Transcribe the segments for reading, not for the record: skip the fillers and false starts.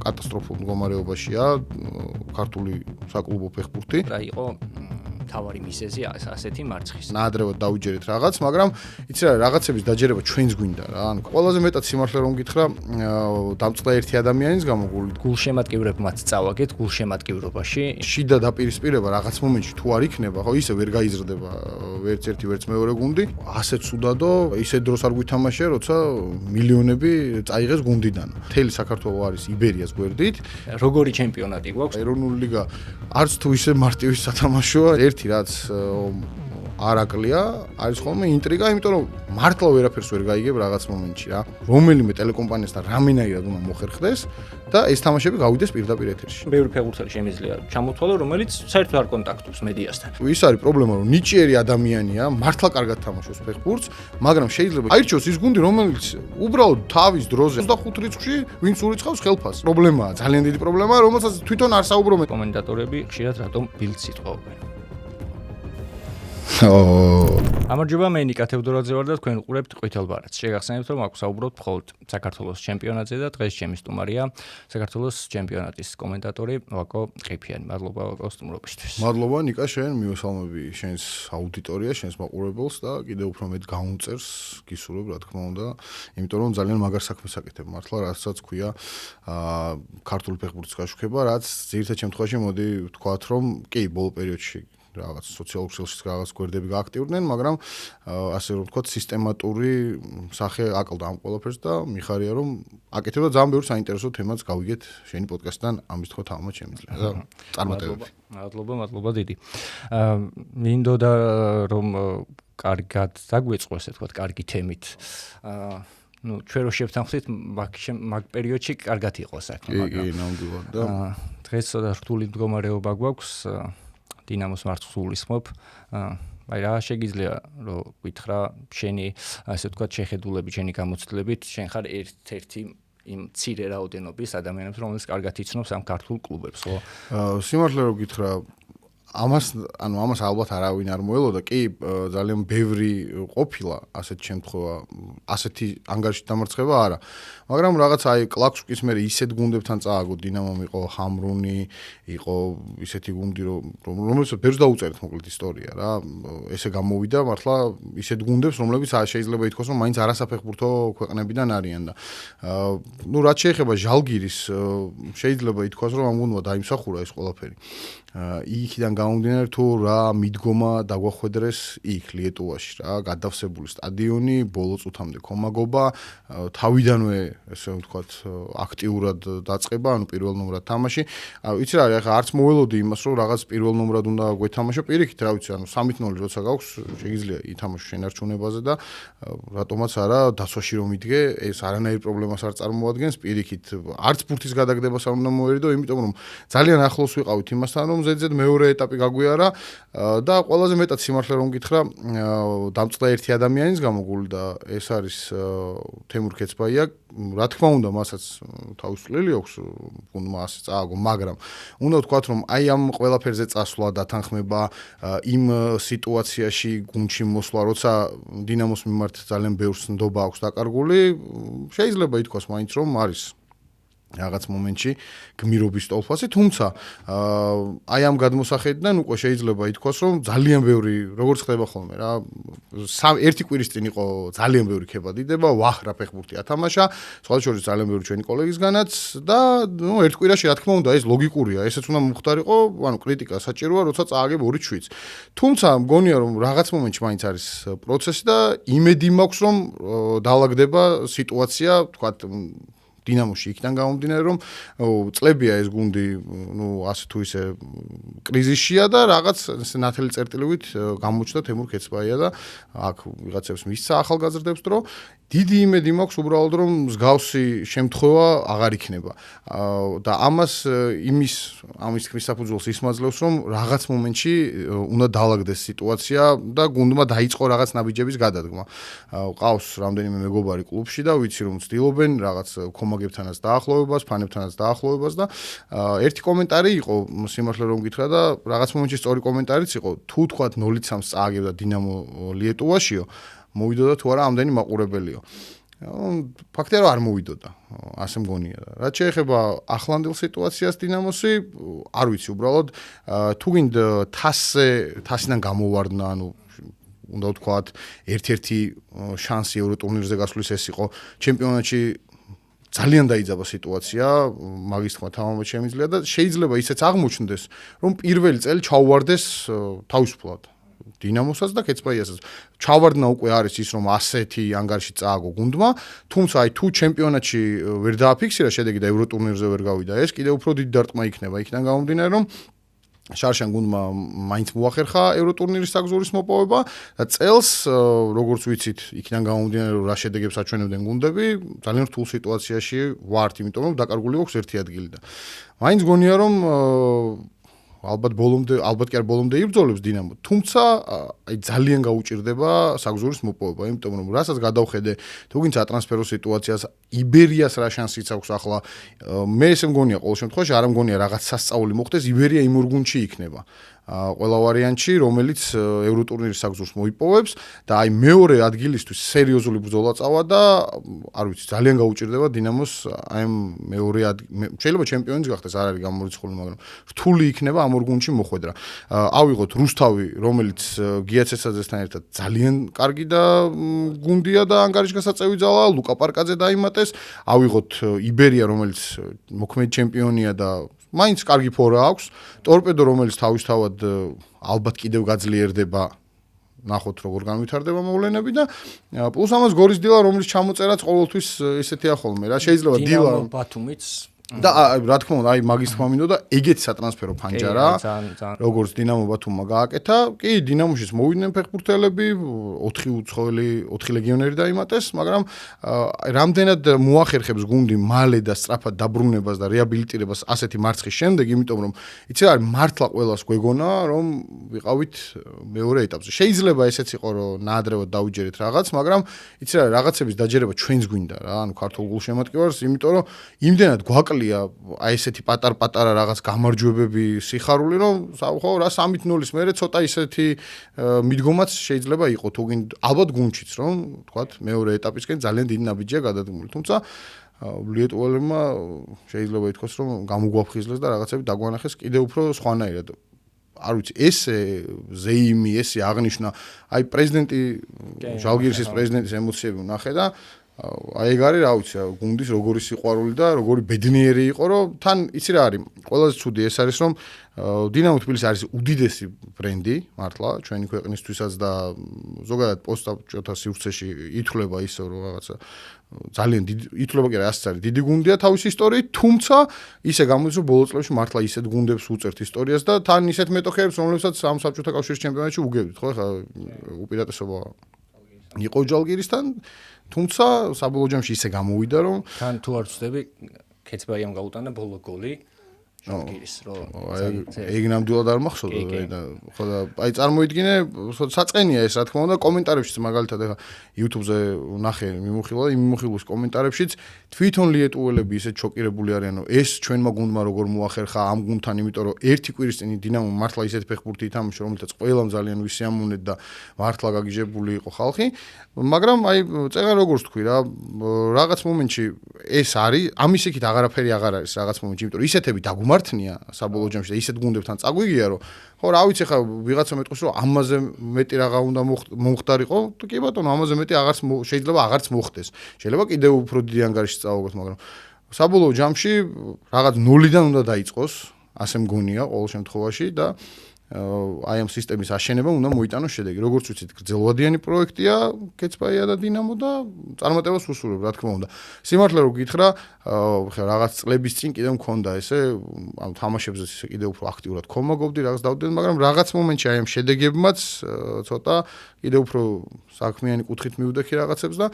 კატასტროფულ მდგომარეობაშია ქართული საკლუბო ფეხბურთი. რა იყო თავარი მიზეზი ასეთი მარცხის. ნაადრევად დავიჯერეთ რაღაც, მაგრამ იცი რა, რაღაცების დაჯერება ჩვენს გვინდა რა. ანუ ყველაზე მეტად სიმართლე რომ გითხრა, დამწყდა ერთი ადამიანის გამო გულშემატკივრებმაც წავაგეთ გულშემატკივრობაში. შიდა დაპირისპირება რაღაც მომენტში თუ არ იქნება, ხო, ისე ვერ გაიზრდება ვერც ერთი ვერც მეორე გუნდი. ასე ცუდადო, ისე დროს არ გვითამაშია, როცა მილიონები წაიღეს გუნდიდან. მთელი საქართველო არის იბერიას გვერდით. როგორი ჩემპიონატი გვაქვს? ეროვნული ლიგა არც თუ ისე მარტივი სათამაშოა, ერთი რაც არაკლია, არის ხოლმე ინტრიგა, იმიტომ რომ მართლა ვერაფერს ვერ გაიგებ რაღაც მომენტში რა. რომელიმე ტელეკომპანიასთან რამენაირად უნდა მოხერხდეს და ეს თამაშები გავიდეს პირდაპირ ეთერში. ბევრი ფეხბურთელი შემიძლია ჩამოთვალო, რომელიც საერთოდ არ კონტაქტობს მედიასთან. ის არის პრობლემა, რომ ნიჭიერი ადამიანია, მართლა კარგად თამაშობს ფეხბურთს, მაგრამ შეიძლება აირჩიოს ის გუნდი, რომელიც უბრალოდ თავის დროზე 25 რიცხვში ვინც ურიცხავს ხელფასს. პრობლემაა, ძალიან დიდი პრობლემაა, რომელსაც თვითონ არ საუბრობენ. კომენტატორები ხშირად რატომ ბილდს იტყობენ? ამარჯობა, მე ნიკა თევდორაძე ვარ და თქვენ უყურებთ ყვითელ ბარათს. შეგახსენებთ, რომ აქ საუბრობთ მხოლოდ საქართველოს ჩემპიონატზე და დღეს ჩემი სტუმარია საქართველოს ჩემპიონატის კომენტატორი ვაკო ყიფიანი. მადლობა ვაკო სტუმრობისთვის. მადლობა ნიკა, შენ მივესალმები შენს აუდიტორიას, შენს მაყურებელს და კიდევ უფრო მეტ გაუნწერს გისურვებ, რა თქმა უნდა, იმიტომ რომ ძალიან მაგარ საქმეს აკეთებ მართლა, რასაც ქვია ქართული ფეხბურთის გაშუქება, რაც ძირითად შემთხვევაში მოდი ვთქვათ, რომ კი, ბოლო პერიოდში რაღაც სოციალურ ქსელშიც რაღაც გვერდები გააქტიურდნენ, მაგრამ ასე რომ ვთქვათ, სისტემატური სახე აკლდა ამ ყველაფერს და მიხარია რომ აკეთებ და ძალიან ბევრი საინტერესო თემაც გავიგეთ შენი პოდკასტიდან, ამის თქო თამამად შემიძლია და წარმატებები. მადლობა დიდი. მინდოდა რომ კარგად დაგვეწყო, ესე ვთქვათ, კარგი თემით. ჩვენ რო შევთანხმდით, მაგ პერიოდში კარგად იყო საქმე, მაგრამ კი, ნამდვილად და დღეს ცოტა რთული მდგომარეობა გვაქვს. დინამოს მარცხს გულისხმობ. აი რა შეგიძლია რომ გითხრა შენი ასე ვთქვათ შეხედულები, შენი გამოცდილებით, შენ ხარ ერთ-ერთი იმ მცირე რაოდენობის ადამიანებს, რომელიც კარგად იცნობს ამ ქართულ კლუბებს, ხო? სიმართლე რომ გითხრა, ამას ალბათ არავინ არ მოელოდა, კი, ძალიან ბევრი ყოფილა ასეთ შემთხვევა, ასეთი ანგარიშით დამარცხება არა. მაგრამ რაღაც აი კლაქსუკის მერე ისეთ გუნდებთან წააგო, დინამომ იყო ჰამრუნი, იყო ისეთი გუნდი, რომელიც ბევრს დაუწერეთ მოკლედ ისტორია რა. ესე გამოვიდა მართლა ისეთ გუნდებს, რომლებიც შეიძლება ითქვას, რომ მაინც არასაფეხბურთო ქვეყნებიდან არიან და რაც შეეხება ჟალგირის, შეიძლება ითქვას, რომ ამ გუნდმა დაიმსახურა ეს ყველაფერი. იქიდან გამომდინარე თუ რა მიდგომა დაგვახვედრეს იქ ლიეტუვაში რა, გადავსებული სტადიონი, ბოლო წუთამდე კომაგობა, თავიდანვე ესე ვთქვათ აქტიურად დაწყება, ანუ პირველ ნომრად თამაში. იცი რა, ახლა არც მოველოდი იმას, რომ რაღაც პირველ ნომრად უნდა გვეთამაშო, პირიქით რა ვიცი, ანუ 3-0 როცა გაქვს, შეგიძლია ითამაშო შენარჩუნებაზე და რატომაც არა დაცვაში რომ იდგე, ეს არანაირ პრობლემას არ წარმოადგენს, პირიქით არც ბურთის გადაგდებას არ უნდა მოერიდო, იმიტომ რომ ძალიან ახლოს ვიყავით იმასთან, რომ ზედიზედ მეორე ეტაპი გაგვიარა და ყველაზე მეტად სიმართლე რომ გითხრა, დამწყდა ერთი ადამიანის გამოგული და ეს არის თემურ ქეცბაია. რა თქმა უნდა, მასაც თავის წვლილი აქვს, გუნდმა ასე წააგო, მაგრამ უნდა ვთქვათ, რომ აი ამ ყველაფერზე წასვლა, დათანხმება, იმ სიტუაციაში გუნდში მოსვლა, როცა დინამოს მიმართ ძალიან ბევრს ნდობა აქვს დაკარგული, შეიძლება ითქვას მაინც რომ არის რაღაც მომენტში გმირობის ტოლფასი, თუმცა აი ამ გადმოსახედიდან უკვე შეიძლება ითქვას, რომ ძალიან ბევრი, როგორც ხდება ხოლმე რა, ერთი კვირის წინ იყო ძალიან ბევრი ქება დიდება, ვაჰ რა ფეხბურთი ათამაშა, სხვა შორის ძალიან ბევრი ჩვენი კოლეგისგანაც და ერთ კვირაში რა თქმა უნდა ეს ლოგიკურია, ესეც უნდა მომხდარიყო, ანუ კრიტიკა საჭიროა, როცა წააგებ 2-7. თუმცა მგონია რომ რაღაც მომენტში მაინც არის პროცესი და იმედი მაქვს რომ დაალაგდება სიტუაცია, თქვათ დინამოში იქიდან გამომდინარე რომ წლებია ეს გუნდი, ასე თუ ისე კრიზისშია და რაღაც ესე ნათელი წერტილივით გამოჩნდა თემურ ქეცბაია და აქ ვიღაცებს მისცა ახალგაზრდებს დრო. დიდი იმედი მაქვს უბრალოდ რომ მსგავსი შემთხვევა აღარ იქნება. და ამის თქმის საფუძველს ისმაძლევს რომ რაღაც მომენტში უნდა დაალაგდეს სიტუაცია და გუნდმა დაიწყო რაღაც ნაბიჯების გადადგმა. ყავს რამდენიმე მეგობარი კლუბში და ვიცი რომ ცდილობენ რაღაც კომაგებთანაც დაახლოვებას, ფანებთანაც დაახლოვებას და ერთი კომენტარი იყო, სიმართლე რომ გითხრა და რაღაც მომენტში სწორი კომენტარიც იყო, თუ თქვათ 0-3 წააგებდა დინამო ლიეტუვაშიო, მოვიდოდა თუ არა ამდენი მაყურებელიო. ფაქტია რომ არ მოვიდოდა, ასე მგონია. რაც შეეხება ახლანდელ სიტუაციას დინამოსი, არ ვიცი უბრალოდ თუ გინდა თასიდან გამოვარდნა, ანუ უნდა ვთქვათ, ერთ-ერთი შანსი ევროტურნირზე გასვლის ეს იყო ჩემპიონატში ძალიან დაიძაბა სიტუაცია, მაგის თქმა თამამად შემიძლია და შეიძლება ისეც აღმოჩნდეს, რომ პირველი წელი ჩაუვარდეს თავისუფლად დინამოსაც და კეცბაიასაც. ჩავარდნა უკვე არის ის, რომ ასეთი ანგარიში წააგო გუნდმა, თუმცა აი თუ ჩემპიონატში ვერ დააფიქსირა შედეგი და ევროტურნირზე ვერ გავიდა, ეს კიდევ უფრო დიდი დარტყმა იქნება. იქიდან გამომდინარე, რომ შარშან გუნდმა მაინც მოახერხა ევროტურნირის საგზურის მოპოვება და წელს როგორც ვიცით, იქიდან გამომდინარე, რომ რა შედეგებს აჩვენებდნენ გუნდები, ძალიან რთულ სიტუაციაში ვართ, იმიტომ რომ დაკარგული გვაქვს ერთი ადგილი და მაინც გონია რომ ალბათ კი არ ბოლომდე იბრძოლებს დინამო, თუმცა აი ძალიან გაუჭირდება საგზურის მოპოვება, იმიტომ რომ რასაც გადავხედე, თუ გინდა სატრანსფერო სიტუაციას, იბერიას რა შანსიც აქვს ახლა, მე ესე მგონია ყოველ შემთხვევაში, არ მგონია რაღაც სასწაული მოხდეს, იბერია იმ ორ გუნდში იქნება. ყველა ვარიანტში, რომელიც ევროტურნირის საგზურს მოიპოვებს და აი მეორე ადგილისთვის სერიოზული ბრძოლა წავა და არ ვიცი, ძალიან გაუჭირდება დინამოს აი მეორე შეიძლება ჩემპიონიც გახდეს, არ არის გამორიცხული, მაგრამ რთული იქნება ამ ორ გუნდში მოხვედრა. ავიღოთ რუსთავი, რომელიც გიაცესაძესთან ერთად ძალიან კარგი და გუნდია და ანგარიშგასაწევი ძალა, ლუკა პარკაძე დაიმატეს, ავიღოთ იბერია, რომელიც მოქმედი ჩემპიონია და მაინც კარგი ფორა აქვს, ტორპედო, რომელიც თავისთავად ალბათ კიდევ გაძლიერდება, ნახოთ როგორ განვითარდება მოვლენები და პლუს ამას გორის დილა, რომელიც ჩამოწერაც ყოველთვის ესეთია ხოლმე რა, შეიძლება დილა ბათუმიც და რა თქმა უნდა, აი მაგის თქმა მინდოდა, ეგეც სატრანსფერო ფანჯარა, როგორც დინამო ბათუმმა გააკეთა, კი, დინამოშიც მოვიდნენ ფეხბურთელები, 4 ლეგიონერი დაიმატეს, მაგრამ რამდენად მოახერხებს გუნდი მალე და სწრაფად დაბრუნებას და რეაბილიტირებას ასეთი მარცხის შემდეგ, იმიტომ რომ იცი რა, მართლა ყველას გვეგონა, რომ ვიყავით მეორე ეტაპზე. შეიძლება ესეც იყო, რომ ნაადრევად დავიჯერეთ რაღაც, მაგრამ იცი რა, რაღაცების დაჯერება ჩვენს გვინდა რა, ანუ ქართულ გულშემატკივარს, იმიტომ რომ იმდენად გვაკლია აი ესეთი პატარ-პატარა რაღაც გამარჯვებები, სიხარული, რომ ხო რა 3-0-ის მერე ცოტა ისეთი მიდგომაც შეიძლება იყო თუ გინდა ალბათ გუნჩიც, რომ თქვათ მეორე ეტაპისკენ ძალიან დიდი ნაბიჯია გადადგმული. თუმცა ლიეტუელებმა შეიძლება ითქვას, რომ გამოგვაფხიზლეს და რაღაცები დაგვანახეს კიდევ უფრო სხვანაირად. არ ვიცი, ესე ზეიმი, ესე აღნიშნა, აი პრეზიდენტი ჟალგირისის პრეზიდენტის ემოციები ვნახე და აი ეგ არის, რა ვიცი, გუნდის როგორი სიყვარული და როგორი ბედნიერი იყო, რომ თან იცი რა არის, ყველაზე ცუდი ეს არის, რომ დინამო თბილისი არის უდიდესი ბრენდი, მართლა, ჩვენი ქვეყნისთვისაც და ზოგადად პოსტსაბჭოთა სივრცეში ითვლება ისე, რომ რაღაცა ძალიან დიდი, ითვლება კი არა, ასეც არის, დიდი გუნდია თავისი ისტორიით, თუმცა ისე გამოდის, რომ ბოლო წლებში მართლა ისეთ გუნდებს უწევთ ისტორიას და თან ისეთ მეტოქეებს, რომლებსაც ამ საბჭოთა კავშირის ჩემპიონატში უგებდით, ხო, ხა უპირატესობა იყო ჟალგირისთან, თუმცა საბოლოო ჯამში ისე გამოვიდა, რომ თან თუ არ ვწდები, კეცბაიამ გაუტანა ბოლო გოლი ჟალგირის, რომ ეგ ნამდვილად არ მახსოვდა და ხო და აი წარმოიდგინე, საწყენია ეს რა თქმა უნდა, კომენტარებშიც მაგალითად ეხა YouTube-ზე ვნახე მიმოხილვის კომენტარებშიც თვითონ ლიეტუელები ისე შოკირებული არიან, რომ ეს ჩვენმა გუნდმა როგორ მოახერხა ამ გუნდთან, იმიტომ რომ ერთი კვირის წინ დინამო მართლა ისეთი ფეხბურთი ითამაშა, რომელთაც ყველამ ძალიან ვისიამოვნეთ და მართლა გაგიჟებული იყო ხალხი, მაგრამ აი წეგა როგორც თქვი რა, რაღაც მომენტში ეს არის, ამის იქით აღარაფერი აღარ არის რაღაც მომენტში, იმიტომ რომ ისეთები დაგუმართნია საბოლოო ჯამში და ისეთ გუნდებთან წაგვიგია, რომ ხო რა ვიცი ხა ვიღაცა მეტყვის, რომ ამაზე მეტი რაღა უნდა მომხდარიყო, კი ბატონო, ამაზე მეტი შეიძლება აღარც მოხდეს. შეიძლება კიდევ უფრო დიდი ანგარიში წავაგოთ, მაგრამ საბოლოო ჯამში რაღაც 0-დან უნდა დაიწყოს, ასე მგონია ყოველ შემთხვევაში და აი ამ სისტემის აშენება უნდა მოიტანოს შედეგი. როგორც ვიცით, გრძელვადიანი პროექტია, კეცბაია და დინამო და წარმატებას უსურვებ, რა თქმა უნდა. სიმართლე რო გითხრა, რაღაც წლების წინ კიდევ მქონდა ესე, ამ თამაშებზე კიდევ უფრო აქტიურად ხომაგობდი, რაღაც დავდედი, მაგრამ რაღაც მომენტში აი ამ შედეგებმაც ცოტა კიდევ უფრო საქმიანი კუთხით მივდექი რაღაცებს და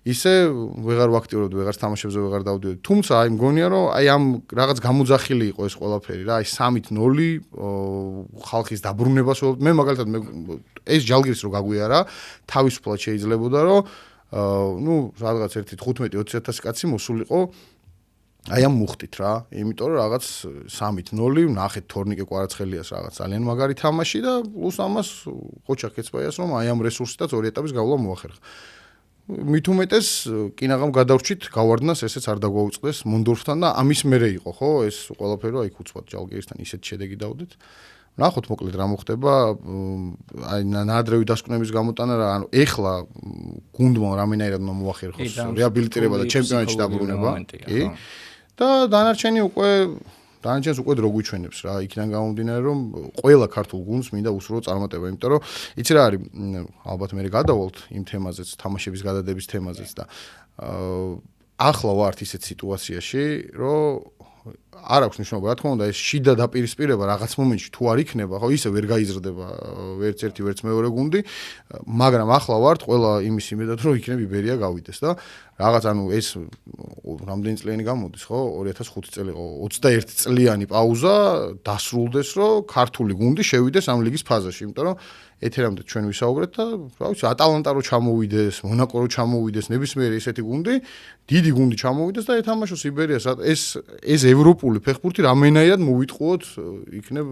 ისე ვეღარ ვაქტიურობდი, ვეღარ თამაშებზე ვეღარ დავდიოდი. თუმცა აი მგონია, რომ აი ამ რაღაც გამოძახილი იყო ეს ყველაფერი რა, აი 3-0 ხალხის დაბრუნებას ვველობ. მე მაგალითად ეს ჟალგირის რო გაგვიარა, თავისუფლად შეიძლებოდა, რომ ნუ რაღაც 15-20,000 კაცი მოსულიყო აი ამ მუხტით რა, იმიტომ რომ რაღაც 3-0 ვნახეთ თორნიკე კვარაცხელიას რაღაც ძალიან მაგარი თამაში და პლუს ამას ყოჩა კეცბაიას რომ აი ამ რესურსითაც ორი ეტაპის გავლა მოახერხა. მით უმეტეს კინაღამ გადავრჩით გავარდნას ესეც არ დაგვაუწყდეს მონდორფთან და ამის მერე იყო ხო ეს ყველაფერი აი უცბად ჯალგერისთან ისეთ შედეგი დავდეთ ნახოთ მოკლედ რა მოხდება აი ნაადრევი დასკვნების გამოტანა რა ანუ ეხლა გუნდმა რამენაირად უნდა მოახერხოს რეაბილიტირება და ჩემპიონატში დაბრუნება კი და დანარჩენს უკვე დრო გვიჩვენებს რა იქიდან გამომდინარე რომ ყველა ქართულ გუნდს მინდა უსურო წარმატება იმიტომ რომ იცი რა არის ალბათ მე გადავალთ იმ თემაზეც თამაშების გადადების თემაზეც და ახლა ვართ ისეთ სიტუაციაში რომ არ აქვს მნიშვნელობა რა თქმა უნდა ეს შიდა დაპირისპირება რაღაც მომენტში თუ არ იქნება ხო ისე ვერ გაიზრდება ვერც ერთი ვერც მეორე გუნდი მაგრამ ახლა ვართ ყველა იმის იმედად რომ იქნებ იბერია გავიდეს და რაღაც ანუ ეს რამდენი წლიანი გამოდის ხო 2005 წელი იყო 21 წლიანი პაუზა დასრულდეს რომ ქართული გუნდი შევიდეს ამ ლიგის ფაზაში იმიტომ რომ ეთერამდე ჩვენ ვისაუბრეთ და რა ვიცი ატალანტა რო ჩამოვიდეს მონაკო რო ჩამოვიდეს ნებისმიერი ესეთი გუნდი დიდი გუნდი ჩამოვიდეს და ეთამაშოს იბერიას ეს ევროპული ფეხბურთი რამენაირად მოვიტყუოთ იქნებ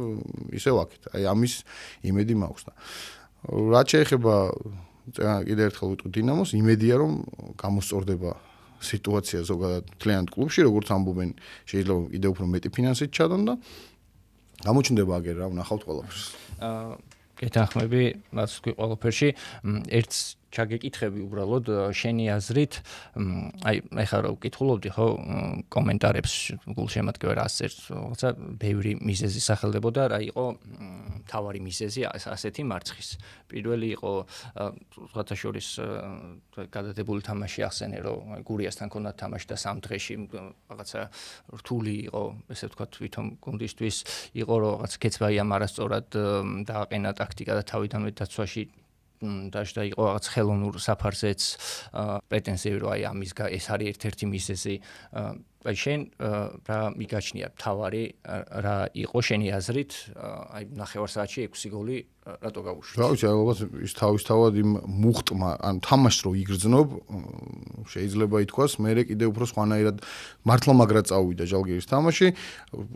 ისევ აქეთ აი ამის იმედი მაქვს და რაც შეეხება კიდევ ერთხელ ვიტყვი დინამოს იმედია რომ გამოსწორდება სიტუაცია ზოგადად მთლიანად კლუბში როგორც ამბობენ შეიძლება კიდევ უფრო მეტი ფინანსით ჩადონ და გამოჩნდება აგერ რა ვნახავთ ყველაფერს გეთანხმები რაც თქვი ყველაფერში ერთს ჩაგეკითხები უბრალოდ შენი აზრით აი ეხლა რა ვკითხულობდი ხო კომენტარებს გულშემატკივარ ასერს რაღაცა ბევრი მიზეზი სახელდებოდა რა იყო თავარი მიზეზი ასეთი მარცხის პირველი იყო რაღაცა შორის გადადებული თამაში ახსენე რომ გურიასთან ქონდა თამაში და 3 დღეში რაღაცა რთული იყო ესე ვთქვათ თვითონ გუნდისთვის იყო რომ რაღაც კეცბაიამ არასწორად დააყენა ტაქტიკა და თავიდანვე დაცვაში და იყო რაღაც ხელოვნურ საფარზეც პრეტენზიები რომ აი ამის ეს არის ერთ-ერთი მიზეზი აი შენ რა მიგაჩნია თავარი რა იყო შენი აზრით აი ნახევარსაათში 6 გოლი რატო გაუშვით რა ვიცი ალბათ ის თავისთავად იმ მუხტმა ან თამაშს რო იგრძნობ შეიძლება ითქვას მე კიდე უფრო სხვანაირად მართლა მაგრად წავიდა ჟალგირის თამაში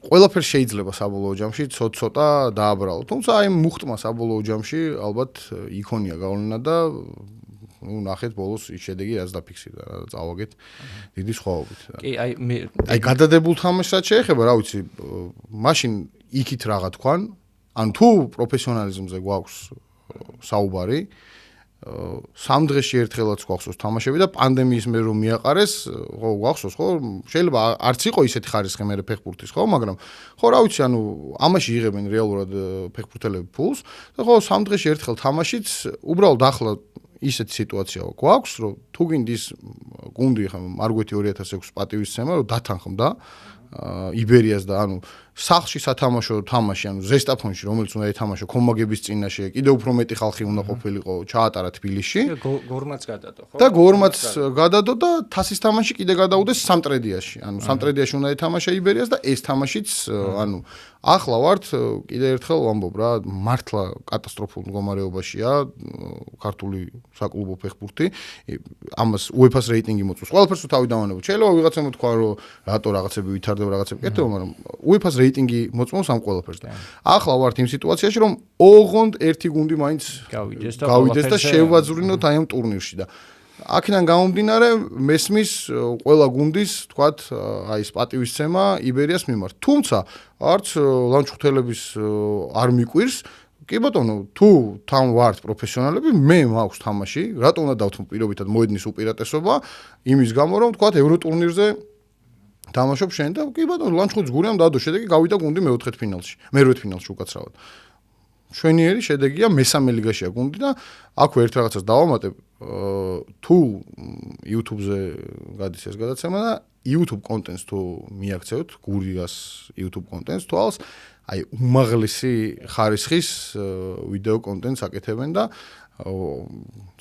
ყველაფერს შეიძლება საბოლოო ჯამში ცოტა დააბრალო თუმცა აი მუხტმა საბოლოო ჯამში ალბათ იქონია გავლენა და ну ნახეთ ბოლოს ის შედეგი რაც დაფიქსირდა რა წავაგეთ დიდი სხვაობით კი აი გადადებულ თამაშსაც შეეხება რა ვიცი მაშინ იქით რაღა თქვან ან თუ პროფესიონალიზმზე გვაქვს საუბარი 3 დღეში ერთხელაც გვახსოვს თამაშები და პანდემიის მე რომ მიაყარეს ხო გვახსოვს ხო შეიძლება არც იყო ისეთი ხარისხი მე ფეხბურთის ხო მაგრამ ხო რა ვიცი ანუ ამაში იღებენ რეალურად ფეხბურთელები ფულს და ხო 3 დღეში ერთხელ თამაშიც უბრალოდ ახლა ისეთი სიტუაცია გვაქვს რომ თუ გინდის გუნდი ხა მარგვეთი 2006 პატივისცემა რომ დათანხმდა იბერიას და ანუ სახლში სათამაშო თამაში ანუ ზესტაფონში რომელიც უნდა ეთამაშო კომაგების წინაშე კიდევ უფრო მეტი ხალხი უნდა ყოფილიყო ჩაატარა თბილისში გორმაც გადადო ხო და გორმაც გადადო და თასის თამაში კიდე გადაუდეს სამტრედიაში ანუ სამტრედიაში უნდა ეთამაშა იბერიას და ეს თამაშიც ანუ ახლა ვართ კიდე ერთხელ ვამბობ რა მართლა კატასტროფულ მდგომარეობაშია ქართული საკლუბო ფეხბურთი ამას UEFA-ს რეიტინგი მოწვევს ყველაფერს თავიდანვე შეიძლება ვიღაცამ თქვა რომ რატო რაღაცები ვითარდება რაღაცები კეთდება მაგრამ UEFA-ს რეიტინგი მოწმობს ამ ყველაფერს და ახლა ვართ იმ სიტუაციაში რომ ოღონდ ერთი გუნდი მაინც გავიდეს და შევაძვრინოთ აი ამ ტურნირში და აქედან გამომდინარე მესმის ყველა გუნდის თქვათ აი ეს პატივისცემა იბერიას მიმართ თუმცა არც ლანჩხუთელების არ მიყვირს კი ბატონო თუ თან ვართ პროფესიონალები მე მაქვს თამაში რატო უნდა დავთმო პირობითად მოედნის უპირატესობა იმის გამო რომ თქვათ ევროტურნირზე თამაშობ შენ და კი ბატონო ლანჩხუთის გურიამ დადო შედეგი გავიდა გუნდი მეოთხედ ფინალში მერვეთ ფინალში უკაცრავად შვენიერი შედეგია მესამე ლიგაშია გუნდი და აქვე ერთ რაღაცას დავამატებ თუ YouTube-ზე გადის ეს გადაცემა და YouTube კონტენტს თუ მიაქცევთ გურიას YouTube კონტენტს თვალს აი უმაღლესი ხარისხის ვიდეო კონტენტს აკეთებენ და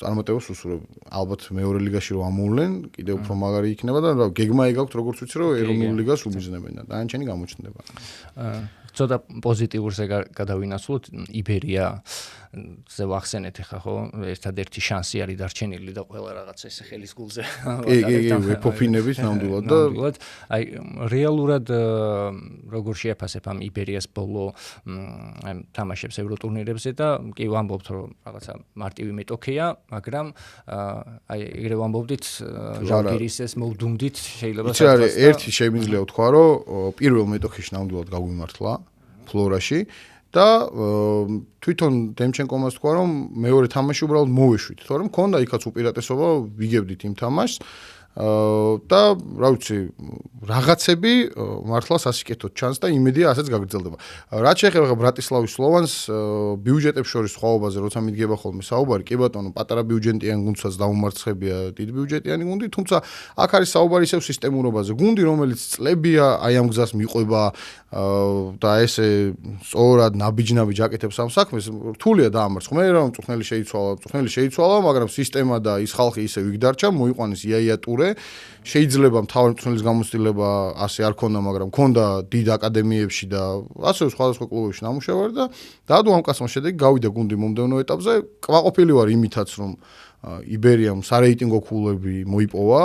წარმატებას უსურვებ ალბათ მეორე ლიგაში რომ ამოვლენ კიდევ უფრო მაგარი იქნება და გეგმა იგაქვთ როგორც ვიცი რომ ეროვნულ ლიგას უმიზნებენ და დანარჩენი გამოჩნდება ცოტა პოზიტიურზე გადავინაცვლოთ იბერია ზე ვახსენეთ ახლა ხო ერთადერთი შანსი არის დარჩენილი და ყველა რაღაც ესე ხელის გულზე კი ეფოფინების ნამდვილად და აი რეალურად როგორ შეაფასებ ამ იბერიას ბოლო თამაშებს ევროტურნირებზე და კი ვამბობთ რომ რაღაცა მარტივი მეტოქეა, მაგრამ აი ეგრე ვამბობდით ჟალგირის ეს მოვდუნდით შეიძლება საერთოდ ერთი შემიძლია ვთქვა, რომ პირველ მეტოქეში ნამდვილად გაგვიმართლა ფლორაში და თვითონ დემჩენკომას თქვა, რომ მეორე თამაში უბრალოდ მოვეშვით, თორემ მქონდა იქაც უპირატესობა, ვიგებდით იმ თამაშს. და რა ვიცი, რაღაცები მართლა სასიკეთოდ ჩანს და იმედია ასეც გაგრძელდება. რაც შეეხება ბრატისლავის სლოვანს, ბიუჯეტებს შორის სხვაობაზე, როცა მიდგება ხოლმე საუბარი, კი ბატონო, პატარა ბიუჯეტიანი გუნდსაც დაუმარცხებია დიდი ბიუჯეტიანი გუნდი, თუმცა აქ არის საუბარი ისევ სისტემურობაზე. გუნდი, რომელიც წლებია აი ამ გზას მიყვება და ესე სწორად ნაბიჯ-ნაბიჯ აკეთებს ამ საქმეს, რთულია დაამარცხო. მე რომ წვრთნელი შეიცვალა, მაგრამ სისტემა და ის ხალხი ისე ვიგდარჩა, მოიყვანეს იაია ტურე. შეიძლება მთავარი მწვრთნელის გამოცდილება ასე არ ქონდა, მაგრამ ქონდა დიდ აკადემიებში და ასევე სხვადასხვა კლუბებში ნამუშევარი და დაადო ამ კაცმა შედეგი, გავიდა გუნდი მომდევნო ეტაპზე. კმაყოფილი ვარ იმითაც, რომ იბერიამ სარეიტინგო ქულები მოიპოვა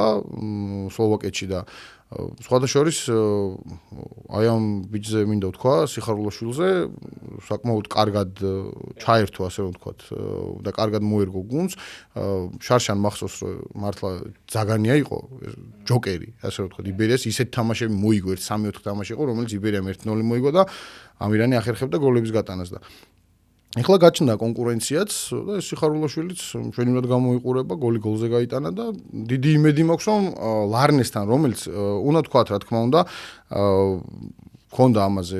სლოვაკეთში და სხვადასხვა აი ამ ბიჭზე მინდა ვთქვა, სიხარულაშვილზე საკმაოდ კარგად ჩაერთო, ასე რომ ვთქვათ, და კარგად მოერგო გუნდს. შარშან მახსოვს, რომ მართლა ძაგანია იყო, ჯოკერი, ასე რომ ვთქვათ, იბერიას ისეთ თამაშები მოიგო, 1-3-4 თამაში იყო, რომელიც იბერიამ 1-0 მოიგო და ამირანი ახერხებდა გოლების გატანას და ეხლა გაჩნდა კონკურენციაც და სიხარულაშვილიც ჩვენივრად გამოიყურება, გოლი გოლზე გაიტანა და დიდი იმედი მაქვს, რომ ლარნესთან, რომელიც უნდა თქვათ, რა თქმა უნდა, ქონდა ამაზე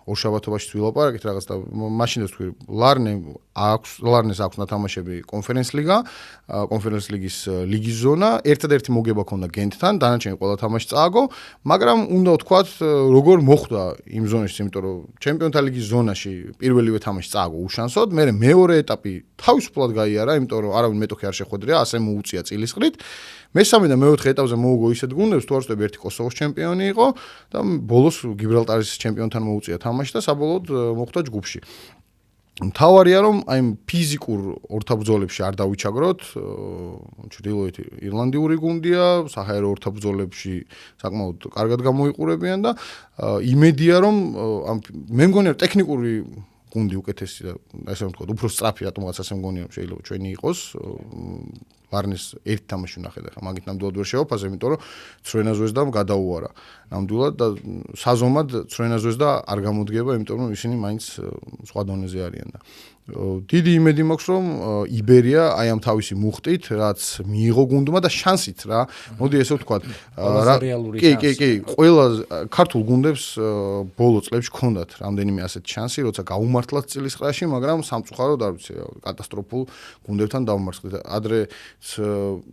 ორშაბათობაში ვილაპარაკეთ რაღაც და მაშინაც თქვი, ლარნეს აქვს ნათამაშები კონფერენს ლიგის ლიგის ზონა, ერთადერთი მოგება ქონდა გენტთან, დანარჩენი ყველა თამაში წააგო, მაგრამ უნდა ვთქვათ, როგორ მოხვდა იმ ზონაში, იმიტომ რომ ჩემპიონთა ლიგის ზონაში პირველივე თამაში წააგო უშანსოდ, მე მეორე ეტაპი თავისუფლად გაიარა, იმიტომ რომ არავინ მეტოქე არ შეხვედრია, ასე მოუწია წილისყრით. მესამე და მეოთხე ეტაპზე მოუგო ისეთ გუნდებს, თუ არ ვწდები, ერთი კოსოვოს ჩემპიონი იყო და ბოლოს გიბრალტარის ჩემპიონთან მოუწია თამაში და საბოლოოდ მოხვდა ჯგუფში. მთავარია, რომ აი ფიზიკურ ორთაბრძოლებში არ დავიჩაგროთ, ჩრდილოეთი ირლანდიური გუნდია, საჰაერო ორთაბრძოლებში საკმაოდ კარგად გამოიყურებიან და იმედია, რომ მე მგონია ტექნიკური გუნდი უკეთესი და ასე ვთქვათ, უფრო სწრაფი რატომღაც ასე მგონია, შეიძლება ჩვენი იყოს. ლარნეს ერთ თამაში ვნახე და ხა მაგით ნამდვილად ვერ შევაფაზე, იმიტომ რომ ცრენაზვესდამ გადაუარა. ნამდვილად და საზომად ცრენაზვესდა არ გამოდგება, იმიტომ რომ ისინი მაინც სხვა დონეზე არიან და დიდი იმედი მაქვს, რომ იბერია აი ამ თავისი მუხტით, რაც მიიღო გუნდმა და შანსით რა. მოდი ესე ვთქვათ, კი, ყველა ქართულ გუნდებს ბოლო წლებში ჰქონდათ რამდენიმე ასეთი შანსი, როცა გაუმართლათ წილისყრაში, მაგრამ სამწუხაროდ არ ვიცი, კატასტროფულ გუნდებთან დავმარცხდით. ადრე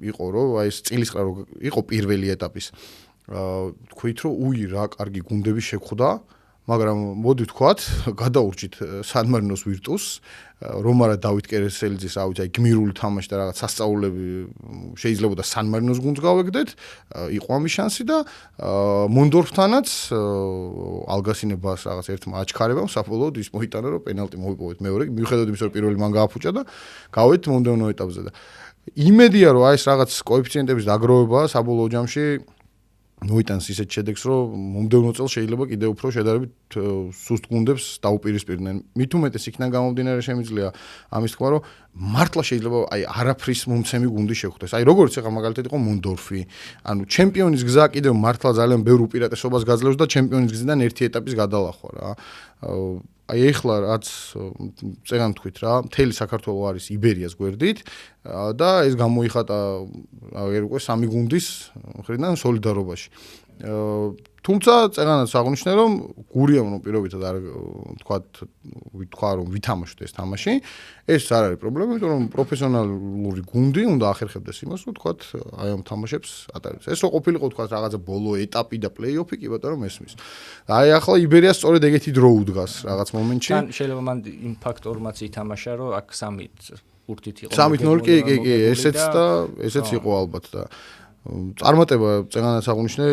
იყო რომ აი ეს წილისყრა იყო პირველი ეტაპის. თქვით რომ უი რა კარგი გუნდები შეხვდა, მაგრამ მოდი ვთქვათ, გადაურჩით სან-მარინოს ვირტუს, რომ არა დავით კერესელიძის, რა ვიცი, აი გმირული თამაში და რაღაც სასწაულები შეიძლება და სან-მარინოს გუნდს გავეგდეთ, იყო ამის შანსი და მონდორფთანაც ალგასინებას რაღაც ერთმა აჩქარებამ საბოლოოდ ის მოიტანა, რომ პენალტი მოიპოვეთ მეორე, მიუხედავად იმისა, რომ პირველი მან გააფუჭა და გავედით მომდევნო ეტაპზე და იმედია, რომ აი ეს რაღაც კოეფიციენტების დაგროვება საბოლოო ჯამში მოიტანს ისეთ შედეგს, რომ მომდევნო წელს შეიძლება კიდევ უფრო შედარებით სუსტ გუნდებს დაუპირისპირდნენ. მით უმეტეს იქიდან გამომდინარე შემიძლია ამის თქვა, რომ მართლა შეიძლება აი არაფრის მომცემი გუნდი შეხვდეს. აი როგორც ეხა მაგალითად იყო მონდორფი, ანუ ჩემპიონის გზა კიდევ მართლა ძალიან ბევრ უპირატესობას გაძლევს და ჩემპიონის გზიდან ერთი ეტაპის გადალახვა რა. აი ეხლა რაც წეგან თქვით რა, მთელი საქართველო არის იბერიას გვერდით და ეს გამოიხატა აღარ უკვე სამი გუნდის მხრიდან სოლიდარობაში. თუმცა წეგანაც აღნიშნე რომ გურიამ რომ პირობითად არ თქვა რომ ვითამაშოთ ეს თამაში, ეს არ არის პრობლემა, იმიტომ რომ პროფესიონალური გუნდი უნდა ახერხებდეს იმას, რომ თქვა აი ამ თამაშებს ატარებს. ესო ყოფილიყო თქვა რაღაცა ბოლო ეტაპი და პლეიოფი, კი ბატონო მესმის. აი ახლა იბერიას სწორედ ეგეთი დრო უდგას რაღაც მომენტში. თან შეიძლება მან იმ ფაქტორმაც ითამაშა, რომ აქ 3 ურთით იყო. 3-0 კი, ესეც იყო ალბათ და წარმატება წეგანაც აღნიშნე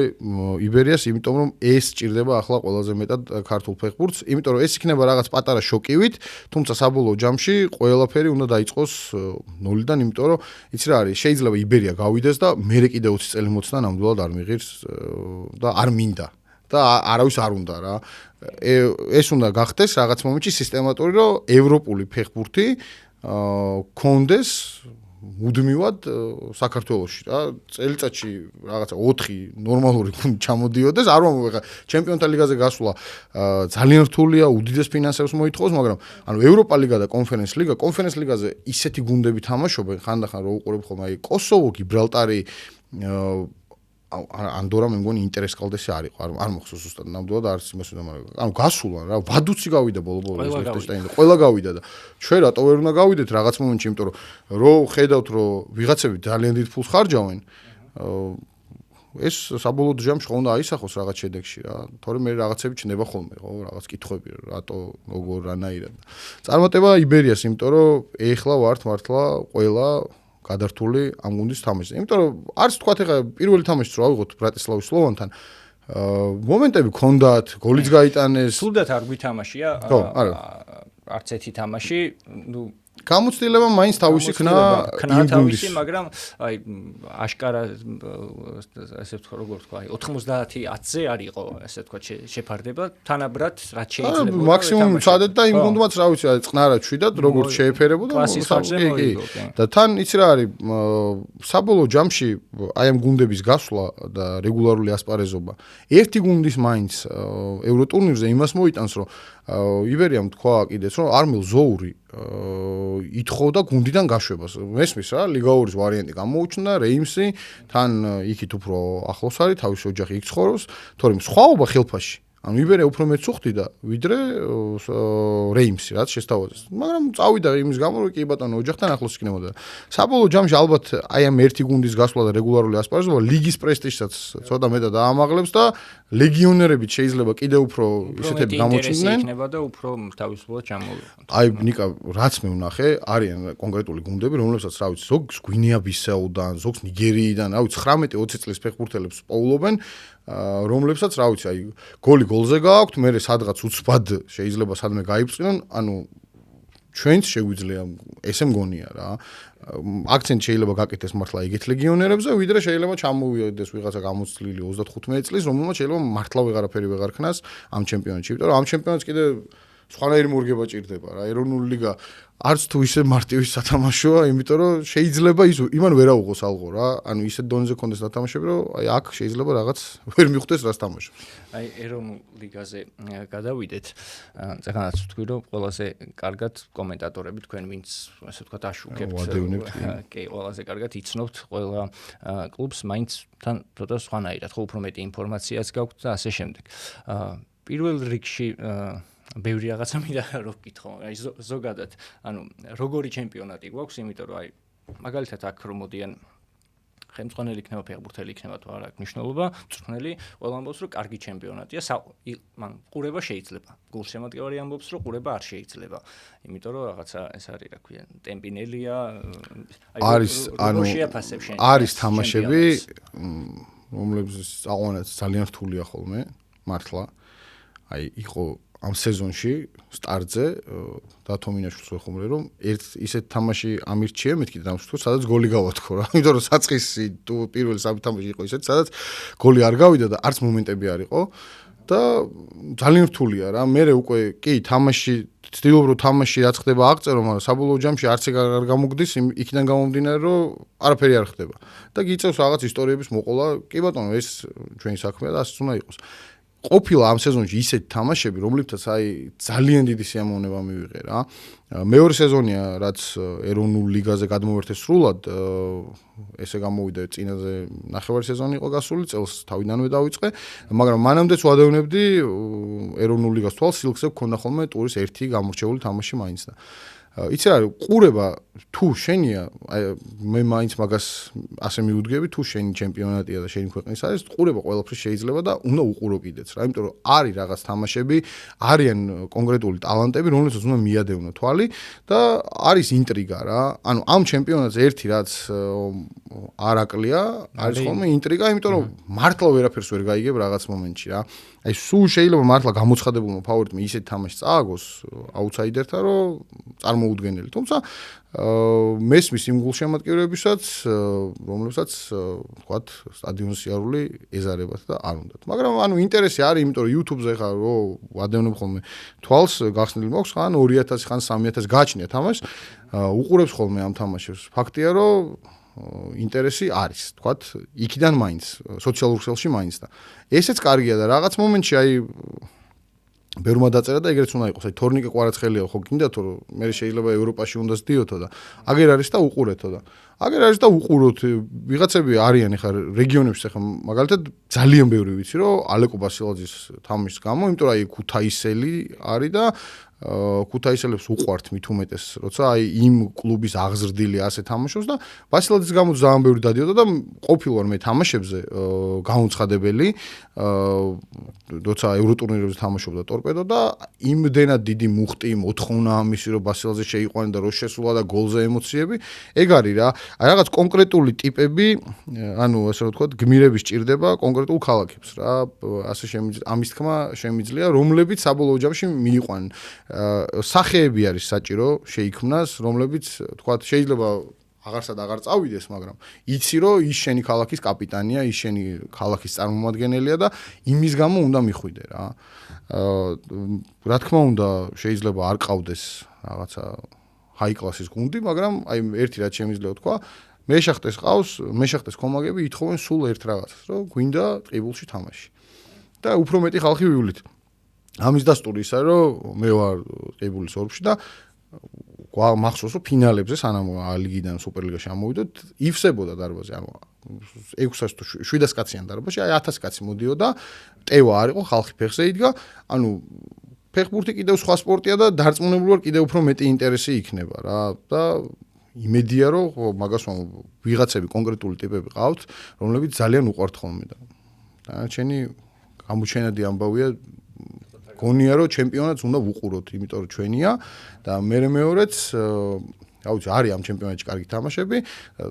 იბერიას, იმიტომ რომ ეს ჭირდება ახლა ყველაზე მეტად ქართულ ფეხბურთს, იმიტომ რომ ეს იქნება რაღაც პატარა შოკივით, თუმცა საბოლოო ჯამში ყველაფერი უნდა დაიწყოს 0-დან, იმიტომ რომ იცი რა არის, შეიძლება იბერია გავიდეს და მერე კიდე 20 წელი მოცდა ნამდვილად არ მიღირს და არ მინდა და არავის არ უნდა რა. ეს უნდა გახდეს რაღაც მომენტში სისტემატური, რომ ევროპული ფეხბურთი კონდეს მუდმივად საქართველოში რა წელიწადში რაღაცა 4 ნორმალური გუნდი ჩამოდიოდეს არ ვამბობ ხა ჩემპიონთა ლიგაზე გასვლა ძალიან რთულია უდიდეს ფინანსებს მოითხოვს მაგრამ ანუ ევროპა ლიგა და კონფერენს ლიგაზე ისეთი გუნდები თამაშობენ ხანდახან რო უყურებ ხოლმე აი კოსოვო გიბრალტარი ანდორა მე მგონი ინტერეს კალდესი არ იყო არ მოხსოვს ზუსტად ნამდვილად არც იმას უნდა მაგრამ ანუ გასულან რა ვადუცი გავიდა ბოლო ლიხტენშტაინი ყველა გავიდა და ჩვენ რატო ვერ უნდა გავიდეთ რაღაც მომენტში იმიტომ რომ ხედავთ რომ ვიღაცები ძალიან დიდ ფულს ხარჯავენ ეს საბოლოო ჯამში ხო უნდა აისახოს რაღაც შედეგში რა თორემ მე რაღაცები ჩნდება ხოლმე ხო რაღაც კითხვები რატო როგორ რანაირად წარმატება იბერიას იმიტომ რომ ეხლა ვართ მართლა ყველა გადართული ამ გუნდის თამაშზე. იმიტომ რომ არც თქვა ეხა პირველი თამაშიც რა ვიღოთ ბრატისლავის სლოვანთან. მომენტები ქონდათ, გოლიც გაიტანეს. სულდათ არ გვითამაშია. არც ერთი თამაში, ნუ გამოცდილება მაინც თავისი ქნა თავისი, მაგრამ აი აშკარა ასე ვთქვა როგორ ვთქვა, აი 90-10-ზე არ იყო ასე ვთქვა შეფარდება, თანაბრად რაც შეიძლება. მაქსიმუმ წადეთ და იმ გუნდმაც რა ვიცი, აი წყნარად შვიდად როგორც შეეფერებოდა და თან იცი რა არის საბოლოო ჯამში აი ამ გუნდების გასვლა და რეგულარული ასპარეზობა ერთი გუნდის მაინც ევროტურნირზე იმას მოიტანს რომ იბერიამ თქვა კიდეც რომ არმილ ზოური ითხოვდა გუნდიდან გაშვებას. მესმის რა, ლიგა 2-ის ვარიანტი გამოუჩნდა, რეიმსი, თან იქით უფრო ახლოს არის, თავისი ოჯახი იქ ცხოვრობს, თორემ სხვაობა ხელფაში. ანუ იბერია უფრო მეც უხდიდა, ვიდრე რეიმსი, რაც შესთავაზეს. მაგრამ წავიდა იმის გამო, რომ კი ბატონო ოჯახთან ახლოს იქნებოდა. საბოლოო ჯამში ალბათ აი ამ ერთი გუნდის გასვლა და რეგულარული ასპარეზობა ლიგის პრესტიჟსაც ცოტა მეტად აამაღლებს და ლეგიონერებით შეიძლება კიდევ უფრო ისეთები გამოჩნდნენ. იქნება და უფრო თავისუფლად ჩამოვიყვანთ. აი ნიკა, რაც მე ვნახე, არიან კონკრეტული გუნდები, რომლებსაც რა ვიცი, ზოგს გვინეა-ბისაუდან, ზოგს ნიგერიიდან, რა ვიცი, 19-20 წლის ფეხბურთელებს პოულობენ, რომლებსაც რა ვიცი, აი გოლი გოლზე გააქვთ, მე სადღაც უცბად შეიძლება სადმე გაიბწყინონ, ანუ ჩვენც შეგვიძლია ესე მგონია რა. აქცენტი შეიძლება გაკეთდეს მართლა იგეთ ლეგიონერებზე, ვიდრე შეიძლება ჩამოვიდეს ვიღაცა გამოცდილი 35 წლის, რომელმაც შეიძლება მართლა ვეღარაფერი ვეღარ ქნას ამ ჩემპიონატში, იმიტომ რომ ამ ჩემპიონატს კიდე სხვანაირი მორგება ჭირდება რა. ეროვნული ლიგა არც თუ ისე მარტივი სათამაშოა, იმიტომ რომ შეიძლება ის იმან ვერაუღოს ალღო რა. ანუ ისეთ დონეზე კონდეს დათამაშები, რომ აი აქ შეიძლება რაღაც ვერ მიხვდეს რას თამაშობს. აი ეროვნულ ლიგაზე გადავიდეთ. წეგანაც ვთქვი, რომ ყველაზე კარგად კომენტატორები თქვენ ვინც ასე ვთქვათ აშუქებთ. კი, ყველაზე კარგად იცნობთ ყველა კლუბს, მაინც თან ცოტა სხვანაირად, ხო უფრო მეტი ინფორმაციაც გაქვთ და ასე შემდეგ. პირველ რიგში ბევრი რაღაცა მინდა რომ ვკითხო, აი ზოგადად, ანუ როგორი ჩემპიონატი გვაქვს, იმიტომ რომ აი მაგალითად აქ რომ მოდიან ხელმძღვანელი იქნება, ფეხბურთელი იქნება თუ არა, აქვს მნიშვნელობა, მწვრთნელი ყველა ამბობს რომ კარგი ჩემპიონატია, მან ყურება შეიძლება. გულშემატკივარი ამბობს რომ ყურება არ შეიძლება. იმიტომ რომ რაღაცა ეს არის, რა ქვია, ტემპინელია, არის ანუ შეაფასებ შენ. არის თამაშები, რომლებიც აღვანეთ ძალიან რთულია ხოლმე, მართლა. აი იყო ამ სეზონში სტარტზე დათომინაშვილს ვეხმობ რომ ერთ ისეთ თამაში ამირჩიე მეთქი და ამშვიდო სადაც გოლი გავათქო რა იმიტომ რომ საწყისი თუ პირველი სამი თამაში იყო ისეთ სადაც გოლი არ გავიდა და არც მომენტები არ იყო და ძალიან რთულია რა მე უკვე კი თამაში ცდილობ რომ თამაში რაც ხდება აღწერო მაგრამ საბოლოო ჯამში არც ეგ არ გამოგდის იქიდან გამომდინარე რომ არაფერი არ ხდება და გიწევს რაღაც ისტორიების მოყოლა კი ბატონო ეს ჩვენი საქმეა და ასე უნდა იყოს ყოფილა ამ სეზონში ისეთი თამაშები, რომლებთაც აი ძალიან დიდი სიამოვნება მივიღე რა. მეორე სეზონია, რაც ეროვნულ ლიგაზე გადმოვერთეს სრულად, ესე გამოვიდა წინაზე ნახევარი სეზონი იყო გასული, წელს თავიდანვე დავიწყე, მაგრამ მანამდეც ვადევნებდი ეროვნულ ლიგას თვალს სილქზე გქონდა ხოლმე ტურის ერთი გამორჩეული თამაში მაინც და იცი რა ყურება თუ შენია მე მაინც მაგას ასე მიუდგები თუ შენი ჩემპიონატია და შენი ქვეყნის არის ყურება ყველაფრის შეიძლება და უნდა უყურო კიდეც რა იმიტომ რომ არის რაღაც თამაშები არიან კონკრეტული ტალანტები რომლებსაც უნდა მიადევნო თვალი და არის ინტრიგა რა ანუ ამ ჩემპიონატზე ერთი რაც არ აკლია არის ხოლმე ინტრიგა იმიტომ რომ მართლა ვერაფერს ვერ გაიგებ რაღაც მომენტში რა აი აი სულ შეიძლება მართლა გამოცხადებულმა ფავორიტმა ისეთ თამაში წააგოს აუთსაიდერთან, რომ წარმოუდგენელი. თუმცა მესმის იმ გულშემატკივრებისაც, რომლებსაც ვთქვათ, სტადიონის სიარული ეზარებათ და არ უნდათ. მაგრამ ანუ ინტერესი არის, იმიტომ რომ YouTube-ზე ხარ, ვადევნებ ხოლმე თვალს, გახსნილი მაქვს, ხან 2000, ხან 3000 გააჩნია თამაშს, უყურებს ხოლმე ამ თამაშებს. ფაქტია, რომ ინტერესი არის, თქვათ, იქიდან მაინც, სოციალურ ქსელში მაინც და ესეც კარგია და რაღაც მომენტში აი ბერმა დაწერა და ეგრეც უნდა იყოს, აი თორნიკე კვარაცხელია ხო გინდათო რომ მე შეიძლება ევროპაში უნდა სდიოთო და აგერ არის და უყურეთო და აგერ არის და უყუროთ ვიღაცები არიან ხარ რეგიონებში ხა მაგალითად ძალიან ბევრი ვიცი რომ ალეკო ბასილაძის თამაშის გამო, იმიტომ რომ აი ქუთაისელი არის და ქუთაისელებს უყვართ მით უმეტეს, როცა აი იმ კლუბის აღზრდილი ასე თამაშობს და ბასილაძის გამო ძალიან ბევრი დადიოდა და ყოფილვარ მე თამაშებზე გაუნცხადებელი, როცა ევროტურნირებზე თამაშობდა ტორპედო და იმდენად დიდი მუხტი, მოთხოვნა ამისი რომ ბასილაძე შეიყვანა და რო შესულა და გოლზე ემოციები, ეგ არის რა. აი რაღაც კონკრეტული ტიპები, ანუ ასე რომ ვთქვათ, გმირების ჭირდება კონკრეტულ ქალაქებს რა. ასე ამის თქმა შემიძლია, რომლებიც საბოლოო ჯამში მიიყვანენ. სახეები არის საჭირო შეიქმნას, რომლებიც თქვათ შეიძლება აღარსად აღარ წავიდეს, მაგრამ იცი რომ ის შენი ქალაქის კაპიტანია, ის შენი ქალაქის წარმომადგენელია და იმის გამო უნდა მიხვიდე რა. რა თქმა უნდა, შეიძლება არ ყავდეს რაღაცა ჰაი კლასის გუნდი, მაგრამ აი ერთი რაც შემიძლია თქვა, მეშახტეს ყავს, მეშახტეს კომაგები ითხოვენ სულ ერთ რაღაცას, რომ გვინდა ტყიბულში თამაში. და უფრო მეტი ხალხი ვივლით. ამის დასტური ისაა, რომ მე ვარ ტყიბულის ორბში და მახსოვს რომ ფინალებზე სანამ ლიგიდან სუპერლიგაში ამოვიდოთ, ივსებოდა დარბაზი, ანუ 600 თუ 700 კაციან დარბაზში, აი 1000 კაცი მოდიოდა, ტევა არ იყო, ხალხი ფეხზე იდგა, ანუ ფეხბურთი კიდევ სხვა სპორტია და დარწმუნებული ვარ კიდევ უფრო მეტი ინტერესი იქნება რა და იმედია რომ მაგას ვიღაცები კონკრეტული ტიპები ყავთ, რომლებიც ძალიან უყვართ ხოლმე და დანარჩენი გამოჩენადი ამბავია გონია რომ ჩემპიონატს უნდა ვუყუროთ, იმიტომ რომ ჩვენია და მეორეც აუცი არის ამ ჩემპიონატში კარგი თამაშები,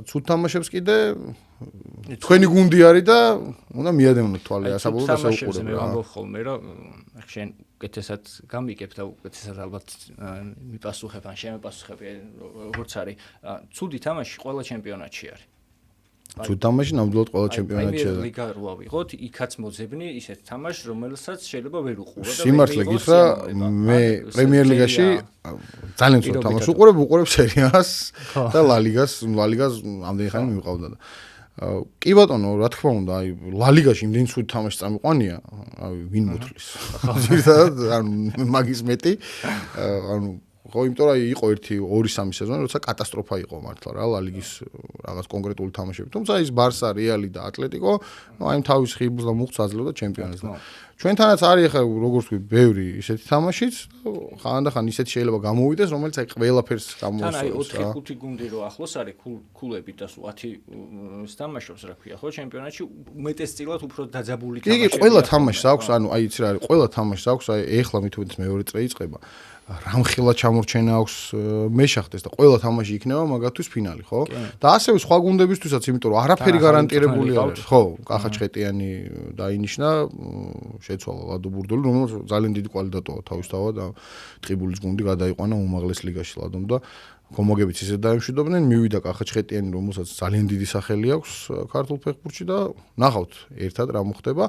ცუდ თამაშებს კიდე თქვენი გუნდი არის და უნდა მიადევნოთ თვალე საბოლოოდ ასე უყურებ. მე ვამბობ ხოლმე რომ შენ უკეთესად გამიგებ და უკეთესად ალბათ მიპასუხებ ან შემეპასუხებ როგორც არის. ცუდი თამაში ყველა ჩემპიონატში არის. ცუდ თამაში ნამდვილად ყველა ჩემპიონატში არის. ლიგა რო ავიღოთ, იქაც მოძებნი ისეთ თამაშს, რომელსაც შეიძლება ვერ უყურო და სიმართლე გითხრა, მე პრემიერ ლიგაში ძალიან ცუდ თამაშს უყურებ სერიას და ლა ლიგას ამდენი ხანი მივყავდა და კი ბატონო, რა თქმა უნდა, აი ლა ლიგაში იმდენი ცუდ თამაში წამიყვანია, აი ვინ მოთვლის. ზოგადად ანუ მაგის მეტი, ანუ ხო, იმიტომ რომ იყო 1-2-3 სეზონი, როცა კატასტროფა იყო მართლა რა ლა ლიგის რაღაც კონკრეტული თამაშები. თუმცა ის ბარსა, რეალი და ატლეტიკო, აი თავის ხიბლს და მუხტს აძლევდა ჩემპიონატს. ჩვენთანაც არის ახლა როგორც ვთქვი, ბევრი ისეთი თამაშიც, ხან ისეთი შეიძლება გამოვიდეს, რომელიც აი ყველაფერს გამოვასწორებს. თან აი 4-5 გუნდი რო ახლოს არის ქულები და 10 თამაშობს, რა ქვია, ხო, ჩემპიონატში უმეტესწილად უფრო დაძაბული თამაშები. კი, ყველა თამაშს აქვს, ანუ აი იცი რა არის, ყველა თამაშს აქვს, აი ეხლა მithumetes მეორე წრე იწყება. რამხელა ჩამორჩენა აქვს მეშახტეს და ყველა თამაში იქნება მაგათთვის ფინალი, ხო? და ასევე სხვა გუნდებისთვისაც, იმიტომ რომ არაფერი გარანტირებული არ არის, ხო? კახაჩხეტიანი დაინიშნა, შეცვალა ლადო ბურდული, რომელიც ძალიან დიდი კვალიტეტოა თავისთავად და ტყიბულის გუნდი გადაიყვანა უმაღლეს ლიგაში ლადომ და კომაგებიც ისე დაემშვიდობდნენ, მივიდა კახაჩხეტიანი, რომელსაც ძალიან დიდი სახელი აქვს ქართულ ფეხბურთში და ნახავთ ერთად რა მოხდება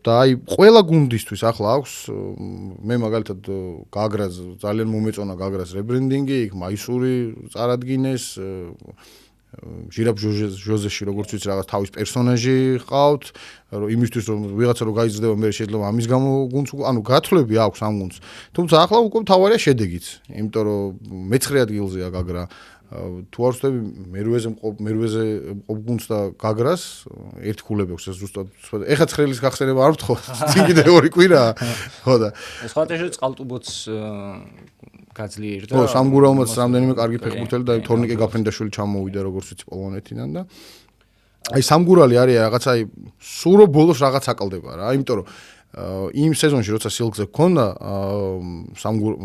და აი ყველა გუნდისთვის ახლა აქვს მე მაგალითად გაგრას ძალიან მომეწონა გაგრას რებრენდინგი, იქ მაისური წარადგინეს ჟირაფ ჟოზეში როგორც ვიცი რაღაც თავის პერსონაჟი ყავთ, რომ იმისთვის რომ ვიღაცა რო გაიზრდება მე შეიძლება ამის გამო გუნდს ანუ გათვლები აქვს ამ გუნდს. თუმცა ახლა უკვე თავარია შედეგიც, იმიტომ რომ მე-9 ადგილზეა გაგრა. თუ არ ვწდები მერვეზე მყოფ გუნდს და გაგრას ერთ ქულები აქვს ეს ზუსტად. ეხა 9-ლის გახსენება არ ვთხოვ. წინ კიდე 2 კვირაა. ხო და სხვადასხვა წყალტუბოც გაძლიერდა. ხო, სამგურალმაც რამდენიმე კარგი ფეხბურთელი და თორნიკე გაფრინდაშვილი ჩამოვიდა როგორც ვიცი პოლონეთიდან და აი სამგურალი არის რაღაცა აი სურო ბოლოს რაღაც აკლდება რა, იმიტომ რომ იმ სეზონში როცა სილკზე გქონდა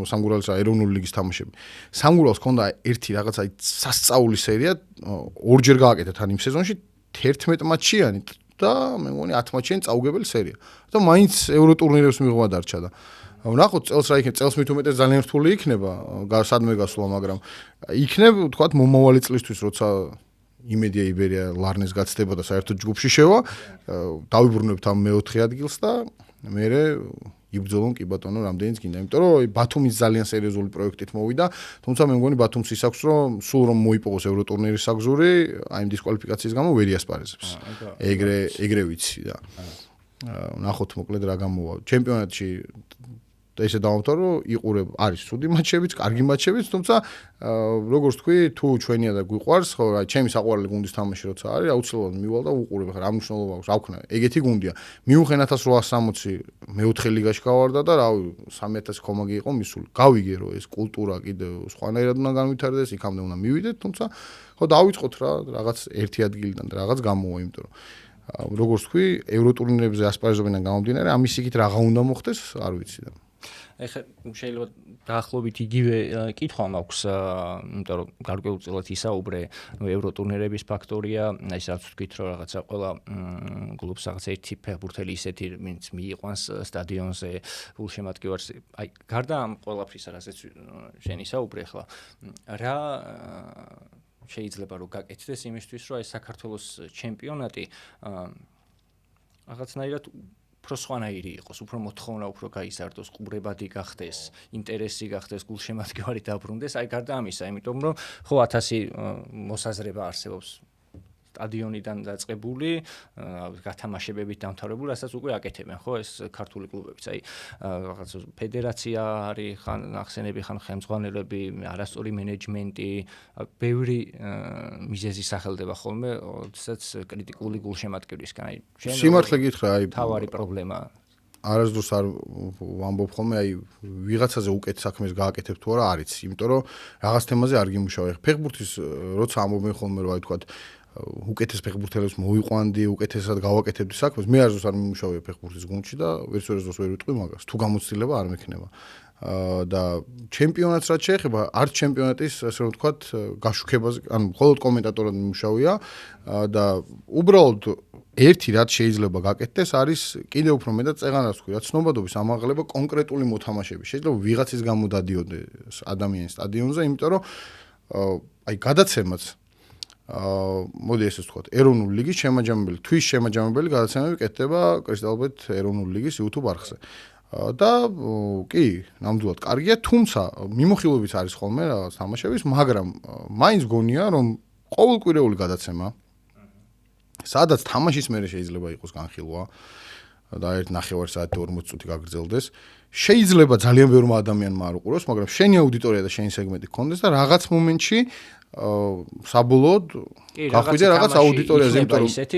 სამგურალის ეროვნული ლიგის თამაშები. სამგურალს გქონდა ერთი რაღაცა აი სასწაული სერია, ორჯერ გააკეთა თან იმ სეზონში 11 მატჩიანი და მე მგონი 10 მატჩიანი წაუგებელი სერია. და მაინც ევრო ტურნირებს მიღვა დარჩა და ვნახოთ წელს რა იქნება, წელს მით უმეტეს ძალიან რთული იქნება, სადმე გასვლა, მაგრამ იქნებ თქვათ მომავალი წლისთვის, როცა იმედია იბერია ლარნეს გაცდება და საერთოდ ჯგუფში შევა, დავიბრუნებთ ამ მეოთხე ადგილს და მერე იბრძოლონ კი ბატონო რამდენიც გინდა, იმიტომ რომ ბათუმის ძალიან სერიოზული პროექტით მოვიდა, თუმცა მე მგონი ბათუმს ის აქვს, რომ სულ რომ მოიპოვოს ევრო ტურნირის საგზური, აი იმ დისკვალიფიკაციის გამო ვერ იასპარეზებს. ეგრე ვიცი და ნახოთ მოკლედ რა გამოვა. ჩემპიონატში ესე დავამთავრო, რომ იყურებ, არის ცუდი მაჩებიც, კარგი მაჩებიც, თუმცა როგორც თქვი, თუ ჩვენია და გვიყვარს, ხო, რა, ჩემი საყვარელი გუნდის თამაში როცა არის, აუცილებლად მივალ და უყურებ, ხა რა მნიშვნელობა აქვს, რა ვქნა, ეგეთი გუნდია. მიუხედავად 1860 მეოთხე ლიგაში გავარდა და რავი, 3000 კომაგი იყო მისული. გავიგე, რომ ეს კულტურა კიდევ სხვანაირად უნდა განვითარდეს, იქამდე უნდა მივიდეთ, თუმცა ხო დავიწყოთ რა, რაღაც ერთი ადგილიდან და რაღაც გამოვა, იმიტომ რომ როგორც თქვი, ევრო ტურნირებზე ასპარეზობიდან გამომდინარე, ამის იქით რაღა უნდა მოხდეს, არ ვიცი და ეხლა შეიძლება დაახლოებით იგივე კითხვა მაქვს, იმიტომ რომ გარკვეულწილად ისაუბრე, ევრო ტურნირების ფაქტორია, ის რაც ვთქვით, რომ რაღაცა ყველა კლუბს რაღაც ერთი ფეხბურთელი ისეთი, ვინც მიიყვანს სტადიონზე გულშემატკივარს, აი გარდა ამ ყველაფრისა, რასაც შენ ისაუბრე ახლა, რა შეიძლება რომ გაკეთდეს იმისთვის, რომ აი საქართველოს ჩემპიონატი რაღაცნაირად უფრო სხვანაირი იყოს, უფრო მოთხოვნა უფრო გაიზარდოს, ყურებადი გახდეს, ინტერესი გახდეს, გულშემატკივარი დაბრუნდეს, აი გარდა ამისა, იმიტომ რომ ხო 1000 მოსაზრება არსებობს სტადიონიდან დაწყებული, გათამაშებებით დამთავრებული, რასაც უკვე აკეთებენ, ხო, ეს ქართული კლუბებიც, აი რაღაც ფედერაცია არის, ხან ახსენები, ხან ხელმძღვანელები, არასწორი მენეჯმენტი, ბევრი მიზეზი სახელდება ხოლმე, როდესაც კრიტიკული გულშემატკივრისგან, აი სიმართლე გითხრა, აი თავარი პრობლემა არასდროს არ ვამბობ ხოლმე, აი ვიღაცაზე უკეთ საქმეს გააკეთებ თუ არა არის, იმიტომ რომ რაღაც თემაზე არ გიმუშავე. ფეხბურთის როცა ამბობენ ხოლმე, რომ აი თქვათ უკეთეს ფეხბურთელებს მოვიყვანდი, უკეთესად გავაკეთებდი საქმეს, მე არასდროს არ მიმუშავე ფეხბურთის გუნდში და ვერასდროს ვერ ვიტყვი მაგას, თუ გამოცდილება არ მექნება. და ჩემპიონატს რაც შეეხება, არც ჩემპიონატის, ასე რომ ვთქვათ, გაშუქებას, ანუ მხოლოდ კომენტატორად მიმუშავია და უბრალოდ ერთი რაც შეიძლება გაკეთდეს არის კიდევ უფრო მეტად წეღანას ვთქვი, რაც ცნობადობის ამაღლება კონკრეტული მოთამაშეები. შეიძლება ვიღაცის გამო დადიოდეს ადამიანის სტადიონზე, იმიტომ რომ აი გადაცემაც მოდი ესე ვთქვათ, ეროვნული ლიგის შემაჯამებელი, თვის შემაჯამებელი გადაცემები კეთდება კრისტალბეთ ეროვნული ლიგის YouTube არხზე. და კი, ნამდვილად კარგია, თუმცა მიმოხილვებიც არის ხოლმე რაღაც თამაშების, მაგრამ მაინც გონია, რომ ყოველკვირეული გადაცემა, სადაც თამაშის მერე შეიძლება იყოს განხილვა და 1.5 საათი 40 წუთი გაგრძელდეს, შეიძლება ძალიან ბევრმა ადამიანმა არ უყუროს, მაგრამ შენი აუდიტორია და შენი სეგმენტი გქონდეს და რაღაც მომენტში საბოლოოდ გახვიდე რაღაც აუდიტორიაზე, იმიტომ რომ ისეთი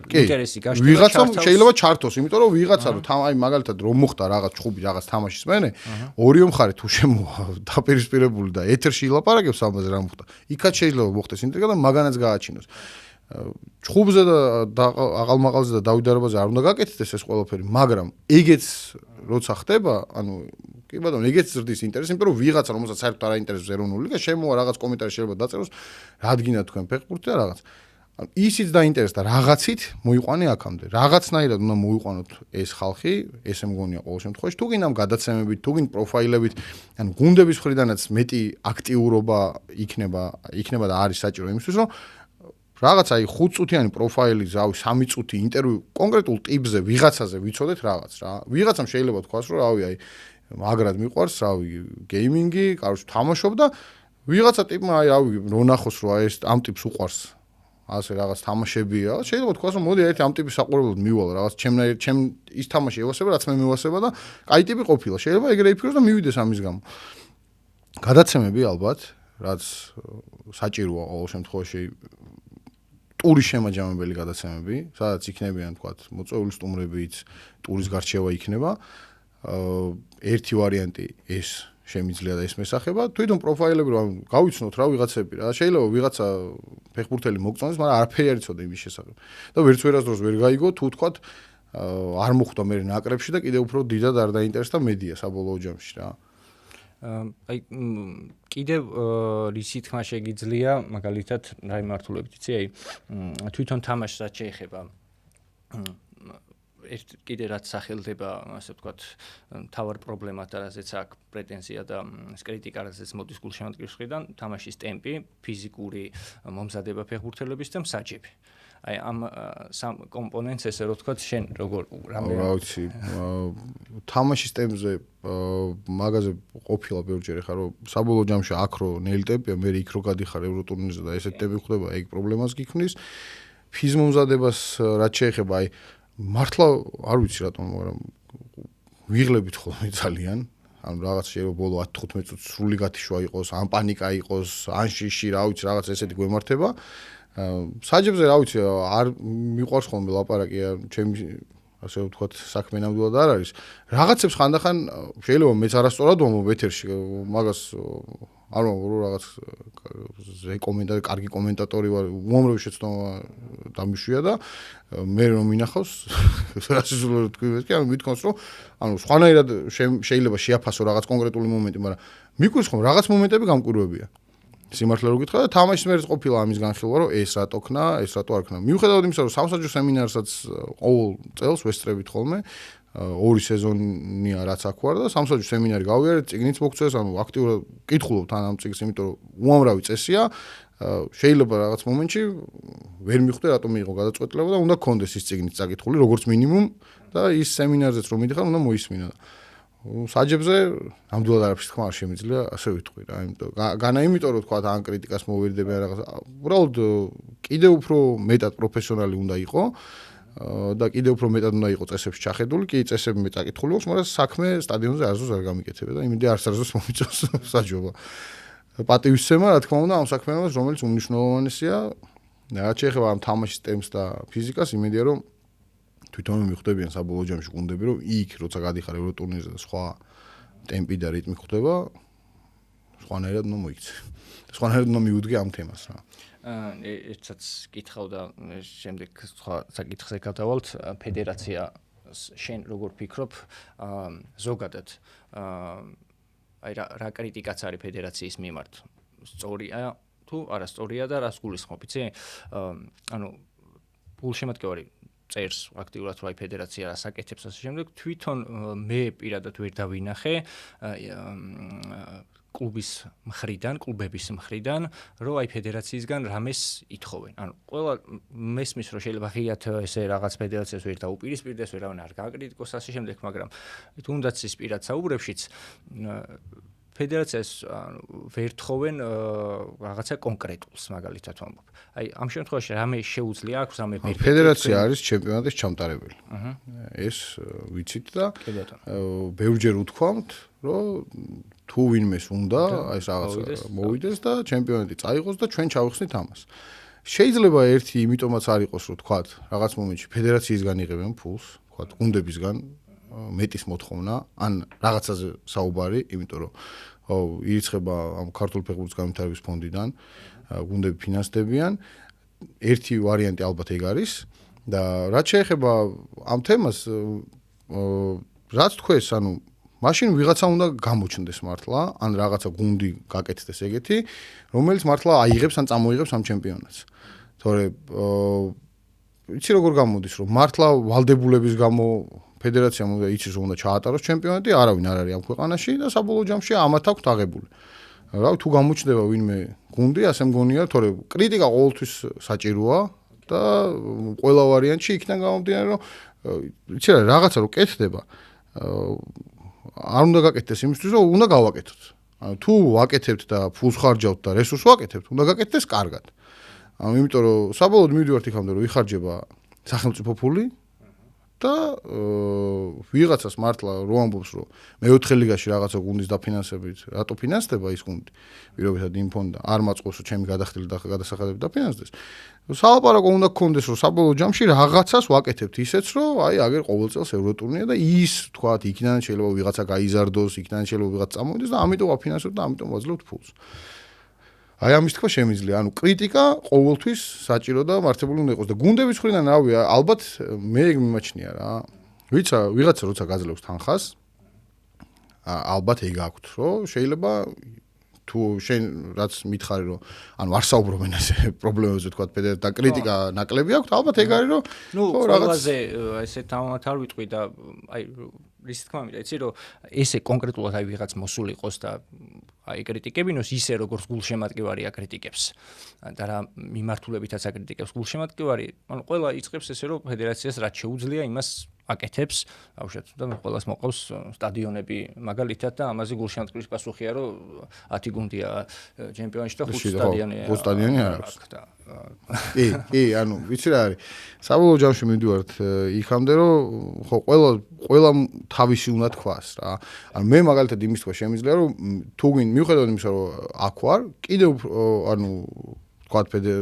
ინტერესი გაშტო ვიღაცამ შეიძლება ჩართოს, იმიტომ რომ ვიღაცა რომ აი მაგალითად რომ მოხდა რაღაც ჩხუბი რაღაც თამაშის მერე, ორივე მხარე თუ შემოვა დაპირისპირებული და ეთერში ილაპარაკებს ამაზე რა მოხდა, იქაც შეიძლება მოხდეს ინტრიგა და მაგანაც გააჩინოს. ჩხუბზე და აყალმაყალზე და დავიდარებაზე არ უნდა გაკეთდეს ეს ყველაფერი, მაგრამ ეგეც როცა ხდება, ანუ კი ბატონო, ეგეც ზრდის ინტერესი, იმიტომ რომ ვიღაცა რომელსაც საერთოდ არ აინტერესებს ეროვნული ლიგა, შემოვა რაღაც კომენტარი შეიძლება დაწეროს, რადგინა თქვენ ფეხბურთი და რაღაც. ანუ ისიც დაინტერესდა რაღაცით მოიყვანე აქამდე. რაღაცნაირად უნდა მოიყვანოთ ეს ხალხი, ესე მგონია ყოველ შემთხვევაში, თუ გინდა გადაცემებით, თუ გინდა პროფაილებით, ანუ გუნდების მხრიდანაც მეტი აქტიურობა იქნება და არის საჭირო იმისთვის, რომ რაღაც აი 5 წუთიანი პროფაილი, რავი 3 წუთი ინტერვიუ კონკრეტულ ტიპზე ვიღაცაზე ვიცოდეთ რაღაც რა. ვიღაცამ შეიძლება თქვას, რომ რავი აი მაგრად მიყვარს, რავი გეიმინგი, კაროჩ თამაშობ და ვიღაცა ტიპმა აი რავი რო ნახოს რომ აი ეს ამ ტიპს უყვარს ასე რაღაც თამაშებია, შეიძლება თქვას რომ მოდი ერთი ამ ტიპის საყურებლად მივალ რაღაც ჩემ ის თამაში ევასება, რაც მე მევასება და კაი ტიპი ყოფილა. შეიძლება ეგრე იფიქროს და მივიდეს ამის გამო. გადაცემები ალბათ, რაც საჭიროა ყოველ შემთხვევაში ტურის შემაჯამებელი გადაცემები, სადაც იქნებიან თქვათ მოწვეული სტუმრებიც, ტურის გარჩევა იქნება. ერთი ვარიანტი ეს შემიძლია და ეს მესახება. თვითონ პროფაილები რომ გავიცნოთ რა ვიღაცები რა. შეიძლება ვიღაცა ფეხბურთელი მოგწონდეს, მაგრამ არაფერი არ იცოდა იმის შესახებ. და ვერც ვერასდროს ვერ გაიგო თუ თქვათ არ მოხვდა მე ნაკრებში და კიდევ უფრო დიდად არ დაინტერესდა მედია საბოლოო ჯამში რა. აი კიდევ რისი თქმა შეგიძლია მაგალითად რა იმართულებით იცი აი თვითონ თამაშს რაც შეეხება კიდე რაც სახელდება, ასე ვთქვათ, თავარ პრობლემად და რაზეც აქვს პრეტენზია და კრიტიკა, რაზეც მოდის გულშემატკივრის მხრიდან, თამაშის ტემპი, ფიზიკური მომზადება ფეხბურთელების და მსაჯები. აი ამ სამ კომპონენტს ესე რომ ვთქვათ, შენ როგორ რამე რა ვიცი, თამაშის ტემპზე მაგაზე ყოფილა ბევრჯერ ხარ, რომ საბოლოო ჯამში აქ რო ნელი ტემპია, მე იქ რო გადიხარ ევროტურნირზე და ესეთ ტემპი ხდება, ეგ პრობლემას გიქმნის. ფიზმომზადებას რაც შეეხება, აი მართლა არ ვიცი რატომ, მაგრამ ვიღლებით ხოლმე ძალიან. ანუ რაღაც შეიძლება ბოლო 10-15 წუთს სრული გათიშვა იყოს, ან პანიკა იყოს, ან შიში, რა ვიცი, რაღაც ესეთი გვემართება. საჯებზე რა ვიცი, არ მიყვარს ხოლმე ლაპარაკი, ჩემი ასე ვთქვათ, საქმე ნამდვილად არ არის. რაღაცებს ხანდახან შეიძლება მეც არასწორად ვამბობ ეთერში, მაგას არ ვამბობ, რომ რაღაც რეკომენდატორი, კარგი კომენტატორი ვარ, უამრავი შეცდომა დამიშვია და მე რომ მინახავს რასიზმური თქვი ეს კი, ანუ მithkons რომ ანუ სხვანაირად შეიძლება შეაფასო რაღაც კონკრეტული მომენტი, მაგრამ მიკვირს ხომ რაღაც მომენტები გამკვირვებია. სიმართლე რო გითხრა და თამაშის მერე ყოფილა ამის განხილვა, რომ ეს რატო ქნა, ეს რატო არ ქნა. მიუხედავად იმისა, რომ სამსაჯო სემინარსაც ყოველ წელს ვესწრებით ხოლმე, 2 სეზონია რაც აქ ვარ და სამსაჯო სემინარი გავიარეთ, წიგნიც მოგწეს, ანუ აქტიურად კითხულობთ ამ წიგნს, იმიტომ რომ უამრავი წესია, შეიძლება რაღაც მომენტში ვერ მიხვდე რატომ მიიღო გადაწყვეტილება და უნდა გქონდეს ის წიგნიც წაკითხული, როგორც მინიმუმ და ის სემინარზეც რომ მიდიხარ, უნდა მოისმინა. საჯებზე ნამდვილად არაფრის თქმა არ შემიძლია, ასე ვიტყვი რა, განა იმიტომ რომ თქვა ან კრიტიკას მოვერიდებიან რაღაც. უბრალოდ კიდე უფრო მეტად პროფესიონალი უნდა იყო და კიდე უფრო მეტად უნდა იყო წესებში ჩახედული, კი წესები მე წაკითხული აქვს, მაგრამ საქმე სტადიონზე არასდროს არ გამიკეთებია და იმედი არც არასდროს მომიწევს საჯობა. პატივისცემა, რა თქმა უნდა, ამ საქმიანობას, რომელიც უმნიშვნელოვანესია, რაც შეეხება ამ თამაშის ტემპს და ფიზიკას, იმედია რომ თვითონ მიხვდებიან საბოლოო ჯამში გუნდები, რომ იქ როცა გადიხარ ევროტურნირზე და სხვა ტემპი და რიტმი ხდება, სხვანაირად უნდა მოიქცე. სხვანაირად უნდა მიუდგე ამ თემას რა. ერთსაც კითხავ და შემდეგ სხვა საკითხზე გადავალთ, ფედერაცია შენ როგორ ფიქრობ, ზოგადად აი რა კრიტიკაც არის ფედერაციის მიმართ? სწორია თუ არასწორია და რას გულისხმობ, იცი? ანუ გულშემატკივარი წერს აქტიურად რომ აი ფედერაცია რას აკეთებს ასე შემდეგ, თვითონ მე პირადად ვერ დავინახე კლუბების მხრიდან, რომ აი ფედერაციისგან რამეს ითხოვენ. ანუ ყველა მესმის რომ შეიძლება ღიათ ესე რაღაც ფედერაციას ვერ დაუპირისპირდეს, ვერავინ არ გააკრიტიკოს ასე შემდეგ, მაგრამ თუნდაც ის პირად საუბრებშიც ფედერაციას ვერ თხოვენ რაღაცა კონკრეტულს, მაგალითად ვამბობ. აი ამ შემთხვევაში რამე შეუძლია აქვს რამე პერფექტი. ფედერაცია არის ჩემპიონატის ჩამტარებელი. ეს ვიცით და ბევრჯერ უთქვამთ, რომ თუ ვინმეს უნდა ეს რაღაც მოვიდეს და ჩემპიონატი წაიღოს და ჩვენ ჩავხსნით ამას. შეიძლება ერთი იმიტომაც არ იყოს, რომ თქვათ, რაღაც მომენტში ფედერაციისგან იღებენ ფულს, თქვათ, გუნდებისგან მეტის მოთხოვნა, ან რაღაცაზე საუბარი, იმიტომ რომ ირიცხება ამ ქართულ ფეხბურთის განვითარების ფონდიდან, გუნდები ფინანსდებიან. ერთი ვარიანტი ალბათ ეგ არის და რაც შეეხება ამ თემას, რაც თქვეს, ანუ მაშინ ვიღაცა უნდა გამოჩნდეს მართლა, ან რაღაცა გუნდი გაკეთდეს ეგეთი, რომელიც მართლა აიღებს ან წამოიღებს ამ ჩემპიონატს. თორე იცი როგორ გამოდის, რომ მართლა ვალდებულების გამო ფედერაციამ უნდა იცის, რომ უნდა ჩაატაროს ჩემპიონატი, არავინ არ არის ამ ქვეყანაში და საბოლოო ჯამში ამათ აქვს აღებული. რა თუ გამოჩნდება ვინმე გუნდი, ასე მგონია, თორე კრიტიკა ყოველთვის საჭიროა და ყველა ვარიანტში იქიდან გამომდინარე, რომ იცი რა, რაღაცა რო კეთდება, არ უნდა გაკეთდეს იმისთვის, რომ უნდა გავაკეთოთ. ანუ თუ ვაკეთებთ და ფულს ხარჯავთ და რესურსს ვაკეთებთ, უნდა გაკეთდეს კარგად. ანუ იმიტომ რომ საბოლოოდ მივიდივართ იქამდე, რომ იხარჯება სახელმწიფო ფული და ვიღაცას მართლა რო ამბობს, რომ მეოთხე ლიგაში რაღაცა გუნდის დაფინანსებით, რატო ფინანსდება ის გუნდი? პირობითად იმ ფონდა არ მაწყობს, რომ ჩემი გადახდილი და გადასახადები დაფინანსდეს. სალაპარაკო უნდა გქონდეს, რომ საბოლოო ჯამში რაღაცას ვაკეთებთ ისეც, რომ აი აგერ ყოველ წელს ევროტურნირია და ის თქვათ, იქიდან შეიძლება ვიღაცა გაიზარდოს, იქიდან შეიძლება ვიღაცა წამოვიდეს და ამიტომ ვაფინანსებთ და ამიტომ ვაძლევთ ფულს. აი ამის თქვა შემიძლია, ანუ კრიტიკა ყოველთვის საჭირო და მართებული უნდა იყოს და გუნდების მხრიდან რავი, ალბათ მე ეგ მიმაჩნია რა. ვიღაცა როცა გაძლევს თანხას, ალბათ ეგ აქვთ, რომ შეიძლება თუ შენ რაც მითხარი რომ ანუ არ საუბრობენ ასე პრობლემებზე თქვა და კრიტიკა ნაკლები აქვს ალბათ ეგ არის რომ ყველაზე ესე თამამად არ ვიტყვი და აი რის თქმა უნდა იცი რომ ესე კონკრეტულად აი ვიღაც მოსული იყოს და აი კრიტიკებინოს ისე როგორც გულშემატკივარი აკრიტიკებს და რა მიმართულებითაც აკრიტიკებს გულშემატკივარი ანუ ყველა იწყებს ესე რომ ფედერაციას რაც შეუძლია იმას აკეთებს ბავშვად და ყველას მოყავს სტადიონები მაგალითად და ამაზე გულშემატკივის პასუხია რომ 10 გუნდია ჩემპიონატში და 5 სტადიონია 5 სტადიონი არ აქვს კი ანუ ვიცი რა არის საბოლოო ჯამში მივდივართ იქამდე რომ ხო ყველა თავისი უნდა თქვას რა ანუ მე მაგალითად იმის თქვა შემიძლია რომ თუ გინ მიუხედავად იმისა რომ აქ ვარ კიდევ ანუ თქვა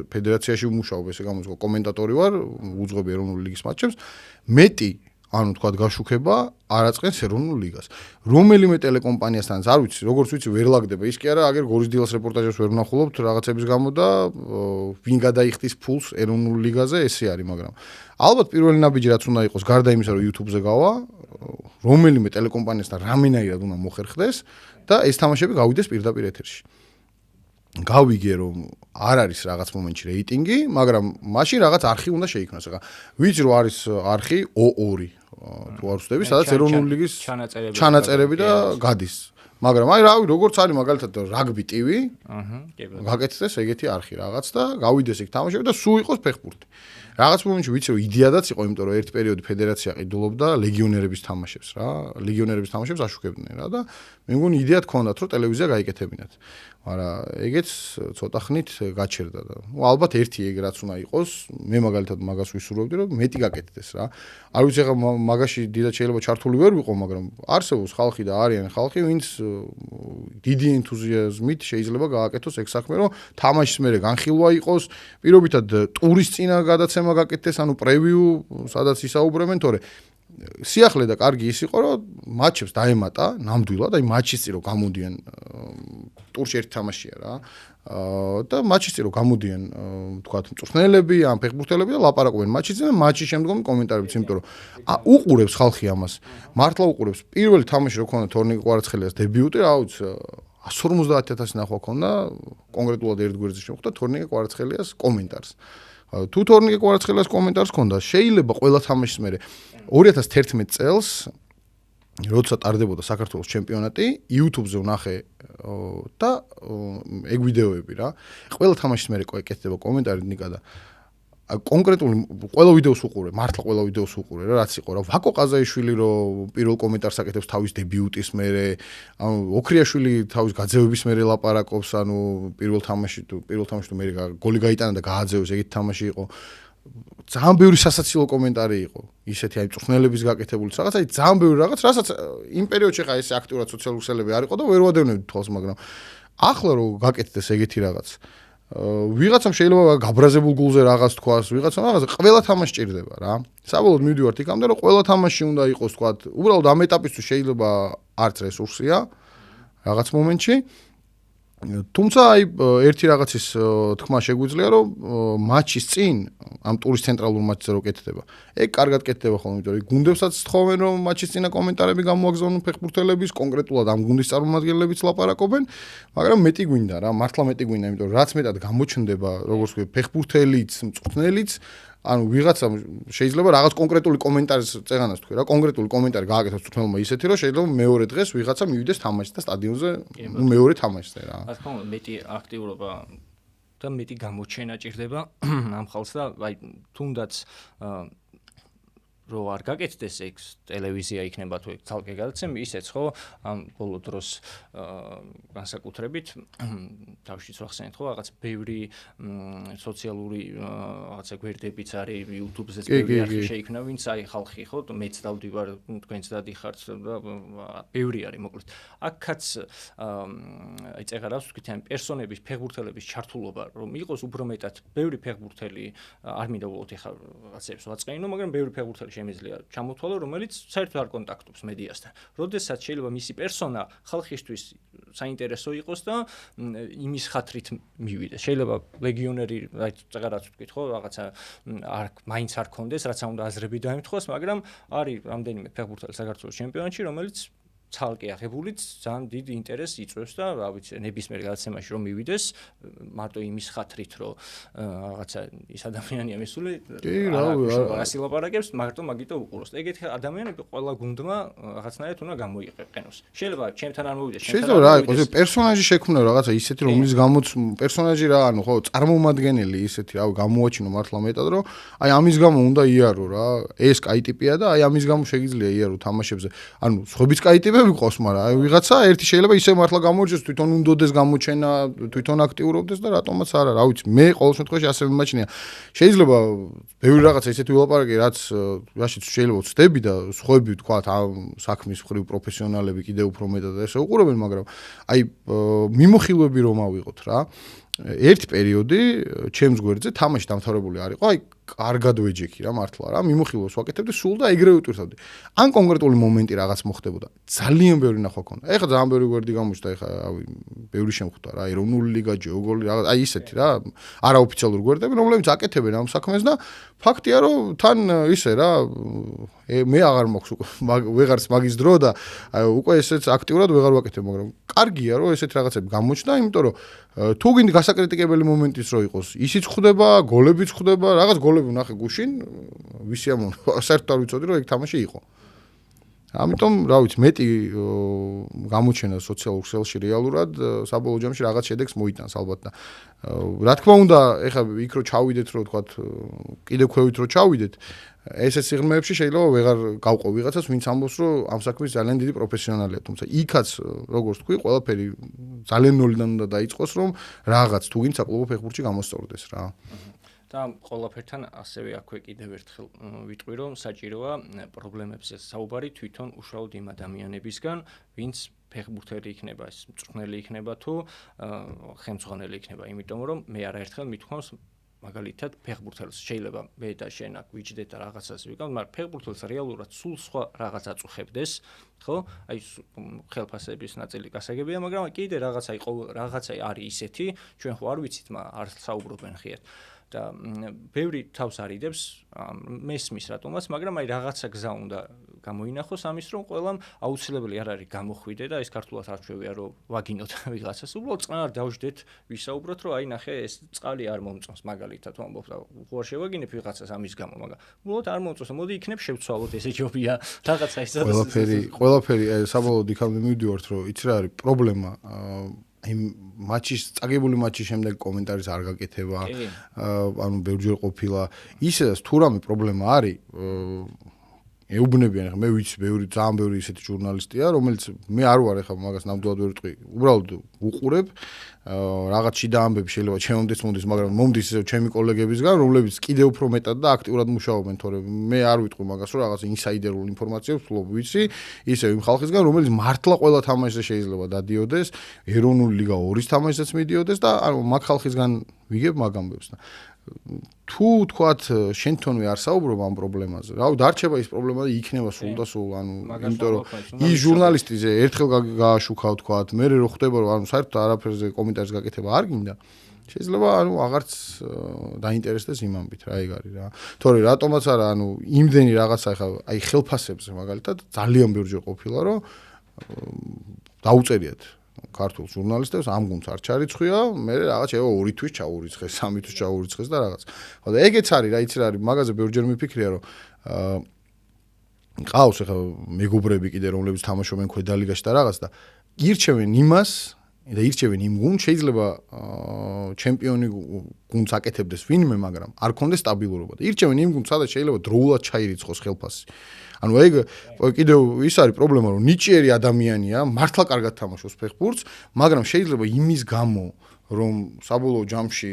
ფედერაციაში ვმუშაობ ესე გამოდგა კომენტატორი ვარ უძღვები ეროვნული ლიგის მატჩებს მეტი ანუ თქვა გაშუქება არ აწყენს ეროვნულ ლიგას. რომელიმე ტელეკომპანიასთან არ ვიცი, როგორც ვიცი, ვერ ლაგდება. ის კი არა, აგერ გორის დილას რეპორტაჟებს ვერ ვნახულობთ რაღაცების გამო და ვინ გადაიხდის ფულს ეროვნულ ლიგაზე, ესე არის, მაგრამ ალბათ პირველი ნაბიჯი რაც უნდა იყოს, გარდა იმისა, რომ YouTube-ზე გავა, რომელიმე ტელეკომპანიასთან რამენაირად უნდა მოხერხდეს და ეს თამაშები გავიდეს პირდაპირ ეთერში. გავიგე რომ არ არის რაღაც მომენტში რეიტინგი, მაგრამ მაშინ რაღაც არხი უნდა შეიქმნას. ახლა ვიცი რომ არის არხი O2 თუ არ ვცდები, სადაც ეროვნული ლიგის ჩანაწერები და გადის. მაგრამ აი რავი, როგორც არის მაგალითად რაგბი TV, გაკეთდეს ეგეთი არხი რაღაც და გავიდეს ეგ თამაშები და სულ იყოს ფეხბურთი. რაღაც მომენტში ვიცი რომ იდეადაც იყო, იმიტომ რომ ერთ პერიოდი ფედერაცია ყიდულობდა ლეგიონერების თამაშებს რა, ლეგიონერების თამაშებს აშუქებდნენ რა და მე მგონი იდეა თქონდათ რომ ტელევიზია გაიკეთებინათ. მაგრამ ეგეც ცოტა ხნით გაჩერდა და ალბათ ერთი ეგ რაც უნდა იყოს, მე მაგალითად მაგას ვისურვებდი რომ მეტი გაკეთდეს რა. არ ვიცი ახლა მაგაში დიდად შეიძლება ჩართული ვერ ვიყო, მაგრამ არსებობს ხალხი და არიან ხალხი, ვინც დიდი ენთუზიაზმით შეიძლება გააკეთოს ეგ საქმე, რომ თამაშის მერე განხილვა იყოს, პირობითად ტურის წინა გადაცემა გაკეთდეს, ანუ პრევიუ, სადაც ისაუბრებენ, თორე სიახლე და კარგი ის იყო, რომ მატჩებს დაემატა ნამდვილად, აი მატჩის წინ რომ გამოდიან ტურში ერთი თამაშია რა. და მატჩის წინ რომ გამოდიან თქვათ მწვრთნელები, ან ფეხბურთელები და ლაპარაკობენ მატჩის წინ და მატჩის შემდგომ კომენტარებიც, იმიტომ რომ უყურებს ხალხი ამას. მართლა უყურებს. პირველი თამაში რო ქონდა თორნიკე კვარაცხელიას დებიუტი, რა ვიცი 150,000 ნახვა ქონდა, კონკრეტულად ერთ გვერდზე შემოხვდა თორნიკე კვარაცხელიას კომენტარს. თუ თორნიკე კვარაცხელიას კომენტარს ქონდა, შეიძლება ყველა თამაშის მერე 2011 წელს როცა ტარდებოდა საქართველოს ჩემპიონატი, YouTube-ზე ვნახე და ეგ ვიდეოები რა. ყველა თამაშის მერე ეკეთდება კომენტარი ნიკა და კონკრეტული ყველა ვიდეოს უყურე, მართლა ყველა ვიდეოს უყურე რა, რაც იყო რა. ვაკო ყაზაიშვილი რომ პირველ კომენტარს აკეთებს თავის დებიუტის მერე, ანუ ოქრიაშვილი თავის გაძევების მერე ლაპარაკობს, ანუ პირველ თამაში თუ მერე გოლი გაიტანა და გააძევეს, ეგეთი თამაში იყო. ძალიან ბევრი სასაცილო კომენტარი იყო. ისეთი აი მწვრთნელების გაკეთებული რაღაც, აი ძალიან ბევრი რაღაც, რასაც იმ პერიოდში ხა ესე აქტიურად სოციალური ქსელები არ იყო და ვერ ვადევნებდი თვალს, მაგრამ ახლა რომ გაკეთდეს ეგეთი რაღაც ვიღაცამ შეიძლება გაბრაზებულ გულზე რაღაც თქვას, ვიღაცამ რაღაც, ყველა თამაში ჭირდება რა. საბოლოოდ მივდივართ იქამდე, რომ ყველა თამაში უნდა იყოს თქვა, უბრალოდ ამ ეტაპისთვის შეიძლება არც რესურსია რაღაც მომენტში. თუმცა აი ერთი რაღაცის თქმა შეგვიძლია, რომ მატჩის წინ ამ ტურის ცენტრალურ მატჩზე რო კეთდება. ეგ კარგად კეთდება ხოლმე, იმიტომ რომ გუნდებსაც თხოვენ, რომ მატჩის წინა კომენტარები გამოაგზავნონ ფეხბურთელების, კონკრეტულად ამ გუნდის წარმომადგენლებიც ლაპარაკობენ, მაგრამ მეტი გვინდა რა, მართლა მეტი გვინდა, იმიტომ რომ რაც მეტად გამოჩნდება, როგორც ვთქვი, ფეხბურთელიც, მწვრთნელიც, ანუ ვიღაცა შეიძლება რაღაც კონკრეტული კომენტარის წეღანას თქვი რა, კონკრეტული კომენტარი გააკეთოს თვითონმა ისეთი, რომ შეიძლება მეორე დღეს ვიღაცა მივიდეს თამაშს და სტადიონზე მეორე თამაშზე რა. რა თქმა უნდა, მეტი აქტიურობა და მეტი გამოჩენა ჭირდება ამ ხალხს და აი თუნდაც რო არ გაკეთდეს ეგ ტელევიზია იქნება თუ ეგ ცალკე გადაცემა, ისეც ხო ამ ბოლო დროს განსაკუთრებით თავშიც ვახსენეთ ხო რაღაც ბევრი სოციალური რაღაცა გვერდებიც არის YouTube-ზეც ბევრი არხი შეიქმნა, ვინც აი ხალხი ხო მეც დავდივარ, თქვენც დადიხართ და ბევრი არის მოკლედ. აქაც აი წეღარავს ვთქვით ამ პერსონების, ფეხბურთელების ჩართულობა რომ იყოს უფრო მეტად ბევრი ფეხბურთელი არ მინდა ვუყოთ ეხლა რაღაცებს ვაწყენინო, მაგრამ ბევრი ფეხბურთელი შემიძლია ჩამოთვალო, რომელიც საერთოდ არ კონტაქტობს მედიასთან. როდესაც შეიძლება მისი პერსონა ხალხისთვის საინტერესო იყოს და იმის ხათრით მივიდეს. შეიძლება ლეგიონერი, აი წეღარაც ვთქვით ხო, რაღაცა მაინც არ კონდეს, რაც უნდა აზრები დაემთხვას, მაგრამ არის რამდენიმე ფეხბურთელი საქართველოს ჩემპიონატში, რომელიც ცალკე აღებულიც ძალიან დიდ ინტერესს იწვევს და რა ვიცი ნებისმიერ გადაცემაში რომ მივიდეს მარტო იმის ხათრით რომ რაღაცა ის ადამიანია მისული რასი ლაპარაკებს მარტო მაგიტო უყუროს ეგეთი ადამიანები ყველა გუნდმა რაღაცნაირად უნდა გამოიყენოს შეიძლება ჩემთან არ მოვიდეს შეიძლება რა იყოს პერსონაჟი შექმნა რაღაცა ისეთი რომლის გამოც პერსონაჟი რა ანუ ხო წარმომადგენელი ისეთი რავი გამოაჩინო მართლა მეტად რომ აი ამის გამო უნდა იარო რა ეს კაი ტიპია და აი ამის გამო შეიძლება იარო თამაშებზე ანუ სხვებიც კაი ტიპები ყავს მაგრამ აი ვიღაცა ერთი შეიძლება ისე მართლა გამოჩენს თვითონ უნდოდეს გამოჩენა თვითონ აქტიურობდეს და რატომაც არა რა ვიცი მე ყოველ შემთხვევაში ასე მიმაჩნია შეიძლება ბევრი რაღაცა ისეთი ვილაპარაკე რაც რაშიც შეიძლება ვწდები და სხვები თქვა საქმის მხრივ პროფესიონალები კიდევ უფრო მეტად ესე უყურებენ მაგრამ აი მიმოხილვები რომ ავიღოთ რა ერთი პერიოდი ჩემს გვერდზე თამაში დამთავრებული არ იყო აი კარგად ვეჯექი რა მართლა რა მიმოხილვას ვაკეთებდი სულ და ეგრევე ვტვირთავდი ან კონკრეტული მომენტი რაღაც მოხდებოდა ძალიან ბევრი ნახვა ქონდა ეხლა ძალიან ბევრი გვერდი გამოჩნდა ეხლა რავი ბევრი შემხვდა რა ეროვნული ლიგა ჯეოგოლი რაღაც აი ისეთი რა არაოფიციალური გვერდები რომლებიც აკეთებენ ამ საქმეს და ფაქტია რომ თან ისე რა მე აღარ მაქვს უკვე ვეღარც მაგის დრო და უკვე ესეც აქტიურად ვეღარ ვაკეთებ მაგრამ კარგია რომ ესეთ რაღაცები გამოჩნდა იმიტომ რომ თუ გინდა გასაკრიტიკებელი მომენტიც რო იყოს ისიც ხდება გოლებიც ხდება რაღაც გოლები ვნახე გუშინ ვისი ამონა საერთოდ არ ვიცოდი რომ ეგ თამაში იყო ამიტომ რა ვიცი მეტი გამოჩენა სოციალურ ქსელში რეალურად საბოლოო ჯამში რაღაც შედეგს მოიტანს ალბათ და რა თქმა უნდა ეხლა იქ რო ჩავიდეთ რო თქვა კიდე ქვევით რო ჩავიდეთ ესეც სიღრმეებში შეიძლება ვეღარ გავყო ვიღაცას ვინც ამბობს რომ ამ საქმის ძალიან დიდი პროფესიონალია თუმცა იქაც როგორც თქვი ყველაფერი ძალიან ნოლიდან უნდა დაიწყოს რომ რაღაც თუ გინდა საკლუბო ფეხბურთში გამოსწორდეს რა და ყველაფერთან ასევე აქვე კიდევ ერთხელ ვიტყვი რომ საჭიროა პრობლემებზე საუბარი თვითონ უშუალოდ იმ ადამიანებისგან ვინც ფეხბურთელი იქნება ეს მწვრთნელი იქნება თუ ხელმძღვანელი იქნება იმიტომ რომ მე არაერთხელ მithქვამს მაგალითად ფეხბურთელს შეიძლება მე და შენ აქ ვიჯდეთ და რაღაცას ვიგავ მაგრამ ფეხბურთელს რეალურად სულ სხვა რაღაც აწუხებდეს ხო აი ხელფასების ნაწილი გასაგებია მაგრამ კიდე რაღაცა არის ისეთი ჩვენ ხო არ ვიცით მაგრამ არ საუბრობენ ხიათ და ბევრი თავს არიდებს მესმის რატომაც მაგრამ აი რაღაცა გზა უნდა გამოინახოს ამის რომ ყველამ აუცილებელი არ არის გამოხვიდე და ეს ქართულად არ ჩვევია რომ ვაგინოთ ვიღაცას უბრალოდ წყნარ დავждეთ ვისაუბროთ რომ აი ნახე ეს წყალი არ მომწონს მაგალითად ვამბობ და უყურე შევაგინებ ვიღაცას ამის გამო მაგრამ უბრალოდ არ მომწონს მოდი იქნებ შევცვალოთ ესე ჯობია რაღაცა ის ყველაფერი საბოლოოდ იქამდე მივდივართ რომ იცი რა არის პრობლემა იმ მატჩის წაგებული მატჩის შემდეგ კომენტარის არ გაკეთება ანუ ბევრჯერ ყოფილა ისედაც თუ რამე პრობლემა არის ეუბნებიან ახლა მე ვიცი ძალიან ბევრი ისეთი ჟურნალისტია რომელიც მე არ ვარ ახლა მაგას ნამდვილად ვერ ვიტყვი უბრალოდ უყურებ რაღაც შიდა ამბები შეიძლება ჩემომდეს მომდის მაგრამ მომდის ისევ ჩემი კოლეგებისგან რომლებიც კიდევ უფრო მეტად და აქტიურად მუშაობენ თორემ მე არ ვიტყვი მაგას რომ რაღაც ინსაიდერულ ინფორმაციებს ვფლობ ვიცი ისევ იმ ხალხისგან რომელიც მართლა ყველა თამაშზე შეიძლება დადიოდეს ეროვნული ლიგა 2-ის თამაშზეც მიდიოდეს და ანუ მაგ ხალხისგან ვიგებ მაგ ამბებს და თუ თქვათ შენ თონვე არ საუბრობ ამ პრობლემაზე. რავი, დარჩება ის პრობლემა და იქნება სულ და სულ, ანუ იმიტომ რომ ის ჟურნალისტი ერთხელ გააშუქავ თქვათ, მე რო ხდება რომ ანუ საერთოდ არაფერზე კომენტარს გაკეთება არ გინდა. შეიძლება ანუ აღარც დაინტერესდეს იმ ამბით რა ეგ არის რა. თორე რატომაც არა, ანუ იმდენი რაღაცა ხა აი ხელფასებზე მაგალითად ძალიან ბევრჯერ ყოფილა რომ დაუწერიათ ქართულ ჟურნალისტებს ამ გუნდს არ ჩარიცხვია, მე რაღაც შევა 2 თვის ჩაურიცხეს, 3 თვის ჩაურიცხეს და რაღაც. ხო და ეგეც არის რა, იცი რა არის, მაგაზე ბევრჯერ მიფიქრია რომ ყავს ახლა მეგობრები კიდე რომლებიც თამაშობენ ქვედალიგაში და რაღაც და ირჩევენ იმას და ირჩევენ იმ გუნდს, შეიძლება ჩემპიონი გუნდს აკეთებდეს ვინმე, მაგრამ არ კონდეს სტაბილურობა და ირჩევენ იმ გუნდს, სადაც შეიძლება დროულად ჩაირიცხოს ხელფასი. ანუ ეგ კიდევ ის არის პრობლემა რომ ნიჭიერი ადამიანია, მართლა კარგად თამაშობს ფეხბურთს, მაგრამ შეიძლება იმის გამო რომ საბოლოო ჯამში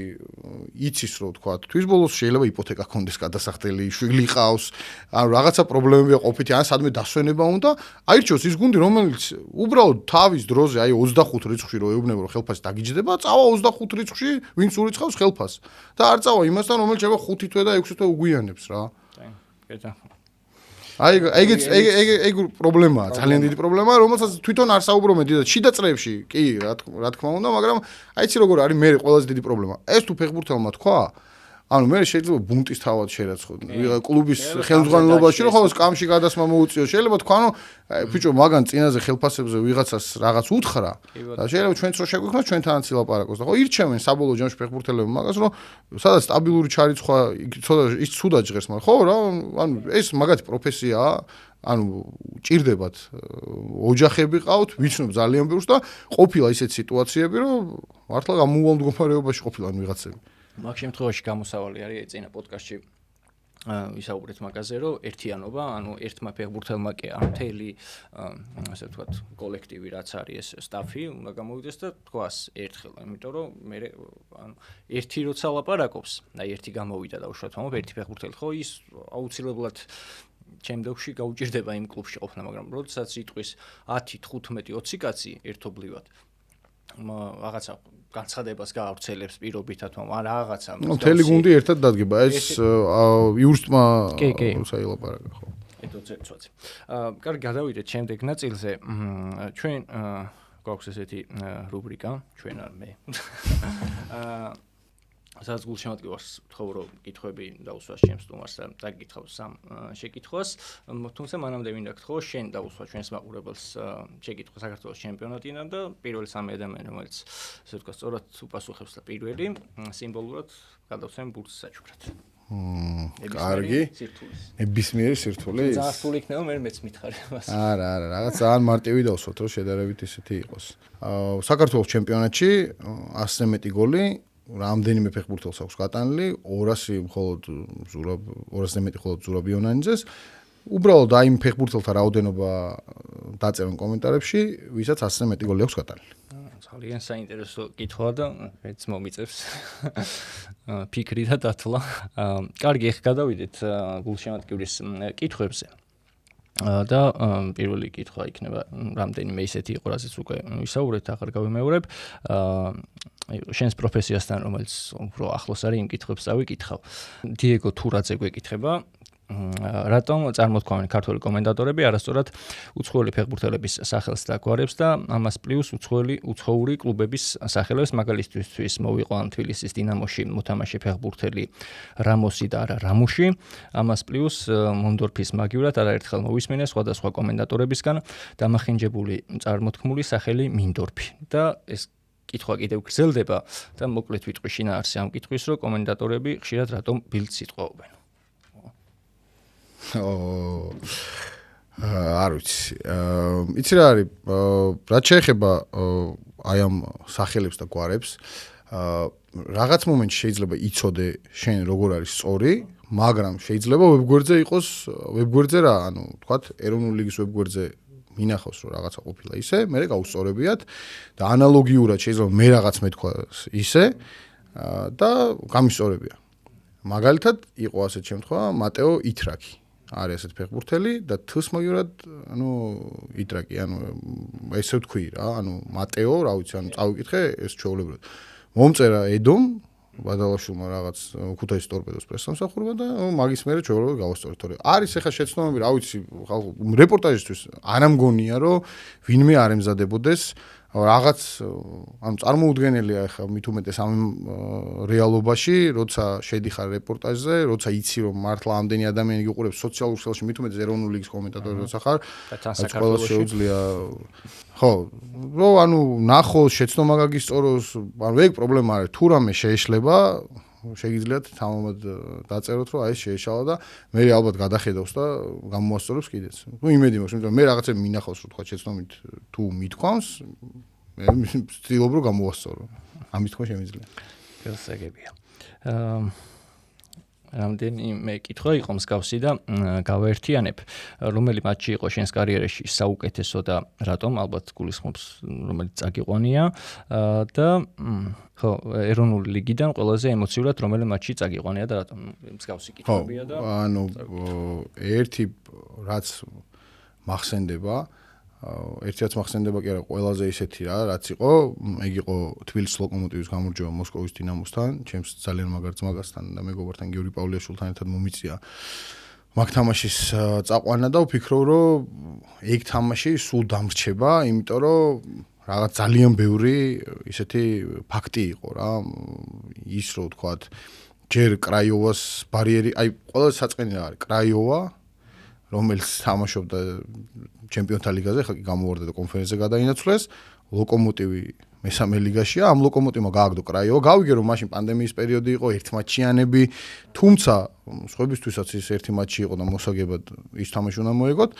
იცის რომ თქვა თვის ბოლოს შეიძლება იპოთეკა კონდეს გადასახდელი, შვილი ყავს, ანუ რაღაცა პრობლემებია ყოფითი, ან სადმე დასვენება უნდა, აირჩიოს ის გუნდი რომელიც უბრალოდ თავის დროზე აი 25 რიცხვში რო ეუბნება რომ ხელფასი დაგიჯდება, წავა 25 რიცხვში, ვინც ურიცხავს ხელფასს და არ წავა იმასთან რომელიც შეიძლება 5 თვე და 6 თვე უგვიანებს რა. აი ეგ პრობლემაა, ძალიან დიდი პრობლემაა, რომელსაც თვითონ არ საუბრობენ და შიდა წრეებში, კი, რა თქმა უნდა, მაგრამ აი იცი როგორ არის მე ყველაზე დიდი პრობლემა. ეს თუ ფეხბურთელმა თქვა, ანუ მე შეიძლება ბუნტის თავად შერაცხო. კლუბის ხელმძღვანელობაში რომ ხოლმე სკამში გადასმა მოუწიო. შეიძლება თქვა, ანუ ბიჭო, მაგან წინაზე ხელფასებზე ვიღაცას რაღაც უთხრა და შეიძლება ჩვენც რო შეგვიქნას ჩვენთანაც ილაპარაკოს და ხო ირჩევენ საბოლოო ჯამში ფეხბურთელები მაგას, რომ სადაც სტაბილური ჩარიცხვა ცოტა ის ცუდად ჟღერს, მაგრამ ხო რა, ანუ ეს მაგათი პროფესიაა. ანუ ჭირდებათ ოჯახები ყავთ, ვიცნობ ძალიან ბევრს და ყოფილა ისეთ სიტუაციები, რომ მართლა გამოუვალ მდგომარეობაში ყოფილან ვიღაცები. მაგ შემთხვევაში გამოსავალი არის წინა პოდკასტში ვისაუბრეთ მაგაზე, რომ ერთიანობა, ანუ ერთმა ფეხბურთელმა კი ამ მთელი ასე ვთქვათ, კოლექტივი რაც არის ეს სტაფი, უნდა გამოვიდეს და თქვას ერთხელ, იმიტომ რომ მე ანუ ერთი როცა ლაპარაკობს, აი ერთი გამოვიდა და უშუალოდ მომობ ერთი ფეხბურთელი, ხო ის აუცილებლად ჩემდეში გაუჭირდება იმ კლუბში ყოფნა, მაგრამ როდესაც იტყვის 10, 15, 20 კაცი ერთობლივად რაღაცა განცხადებას გაავრცელებს პირობითად, რაღაცა. მთელი გუნდი ერთად დადგება. ეს იურსტმა საილაპარაკა ხო. ეთოცეცვაც. კარგი, გადავიდეთ შემდეგ ნაწილზე. ჩვენ გვაქვს ესეთი რუბრიკა, ჩვენ არ მე. სადაც გულშემატკივარს ვთხოვ, რომ კითხვები დაუსვას ჩემს სტუმარს და დაგიკითხავს სამ შეკითხვას. თუმცა მანამდე მინდა გთხოვო, შენ დაუსვა ჩვენს მაყურებელს შეკითხვა საქართველოს ჩემპიონატიდან და პირველი სამი ადამიანი, რომელიც ასე ვთქვათ, სწორად უპასუხებს და პირველი სიმბოლურად გადავცემ ბურთს საჩუქრად. კარგი. ნებისმიერი სირთულე. ძალიან რთული იქნება, მე მეც მითხარი მას. არა, რაღაც ძალიან მარტივი დავსვათ, რომ შედარებით ისეთი იყოს. საქართველოს ჩემპიონატში 100-ზე მეტი გოლი რამდენიმე ფეხბურთელს აქვს გატანილი, 200 მხოლოდ 200-ზე მეტი მხოლოდ ზურაბ იონანიძეს. უბრალოდ აი იმ ფეხბურთელთა რაოდენობა დაწერენ კომენტარებში, ვისაც 100-ზე მეტი გოლი აქვს გატანილი. ძალიან საინტერესო კითხვა და მეც მომიწევს ფიქრი და დათლა. კარგი, ახლა გადავიდეთ გულშემატკივრის კითხვებზე. და პირველი კითხვა იქნება რამდენიმე ისეთი იყო, რაზეც უკვე ვისაუბრეთ, აღარ გავიმეორებ. შენს პროფესიასთან, რომელიც უფრო ახლოს არის, იმ კითხვებს წავიკითხავ. დიეგო თურაძე გვეკითხება, რატომ წარმოთქვამენ ქართველი კომენტატორები არასწორად უცხოელი ფეხბურთელების სახელს და გვარებს და ამას პლუს უცხოური კლუბების სახელებს, მაგალითისთვის მოვიყვან თბილისის დინამოში მოთამაშე ფეხბურთელი რამოსი და არა რამუში, ამას პლუს მონდორფის მაგივრად არაერთხელ მოვისმინე სხვადასხვა კომენტატორებისგან დამახინჯებული წარმოთქმული სახელი მინდორფი და ეს კითხვა კიდევ გრძელდება და მოკლედ ვიტყვი შინაარსი ამ კითხვის, რომ კომენტატორები ხშირად რატომ ბილდს იტყვეობენ. არ ვიცი. იცი რა არის, რაც შეეხება აი ამ სახელებს და გვარებს, რაღაც მომენტში შეიძლება იცოდე შენ როგორ არის სწორი, მაგრამ შეიძლება ვებგვერდზე იყოს, ვებგვერდზე რა, ანუ თქვათ, ეროვნული ლიგის ვებგვერდზე მინახავს, რომ რაღაცა ყოფილა ისე, მერე გაუსწორებიათ და ანალოგიურად შეიძლება მე რაღაც მეთქვას ისე და გამისწორებია. მაგალითად, იყო ასეთ შემთხვევა მატეო იტრაკი. არის ასეთ ფეხბურთელი და თს მაგივრად, ანუ იტრაკი, ანუ ესე ვთქვი რა, ანუ მატეო, რა ვიცი, ანუ წავიკითხე ეს ჩვეულებრივად. მომწერა ედომ ბადალაშვილმა რაღაც ქუთაისის ტორპედოს პრესსამსახურება და მაგის მერე ჩვეულებრივად გავასწორეთ, თორე არის ახლა შეცდომები, რა ვიცი, რეპორტაჟისთვის არ ამგონია, რომ ვინმე არ ემზადებოდეს რაღაც, ანუ წარმოუდგენელია ახლა მით უმეტეს ამ რეალობაში, როცა შედიხარ რეპორტაჟზე, როცა იცი რომ მართლა ამდენი ადამიანი გიყურებს სოციალურ ქსელში, მით უმეტეს ეროვნული ლიგის კომენტატორი როცა ხარ, ყველა შეუძლია ხო, რო ანუ ნახოს, შეცდომა გაგისწოროს, ანუ ეგ პრობლემა არის, თუ რამე შეეშლება, შეგიძლიათ თამამად დაწეროთ, რომ აი ეს შეეშალა და მე ალბათ გადახედავს და გამოასწორებს კიდეც. ნუ იმედი მაქვს, იმიტომ რომ მე რაღაცები მინახავს, რომ თქვა შეცდომით თუ მithქვამს, მე ვცდილობ რომ გამოვასწორო. ამის თქმა შემიძლია. გასაგებია. რამდენიმე კითხვა იყო მსგავსი და გავაერთიანებ, რომელი მატჩი იყო შენს კარიერაში საუკეთესო და რატომ, ალბათ გულისხმობს, რომელიც წაგიყვანია და ხო, ეროვნული ლიგიდან ყველაზე ემოციურად რომელი მატჩი წაგიყვანია და რატომ, მსგავსი კითხვებია და ანუ ერთი რაც მახსენდება, ერთიაც მახსენდება კი არა, ყველაზე ისეთი რა, რაც იყო, ეგ იყო თბილისის ლოკომოტივის გამარჯვება მოსკოვის დინამოსთან, ჩემს ძალიან მაგარ ძმაკაცთან და მეგობართან გიორგი პავლიაშვილთან ერთად მომიწია მაგ თამაშის წაყვანა და ვფიქრობ, რომ ეგ თამაში სულ დამრჩება, იმიტომ რომ რაღაც ძალიან ბევრი ისეთი ფაქტი იყო რა, ის რო ვთქვათ, ჯერ კრაიოვას ბარიერი, აი ყველა საწყენი რა არის, კრაიოვა, რომელიც თამაშობდა ჩემპიონთა ლიგაზე, ხა გამოვარდა და კონფერენციაზე გადაინაცვლეს, ლოკომოტივი მესამე ლიგაშია, ამ ლოკომოტივმა გააგდო კრაიოვა. გავიგე რომ მაშინ პანდემიის პერიოდი იყო, ერთმატჩიანები, თუმცა სხვებისთვისაც ის ერთი მატჩი იყო და მოსაგებად ის თამაში უნდა მოეგოთ.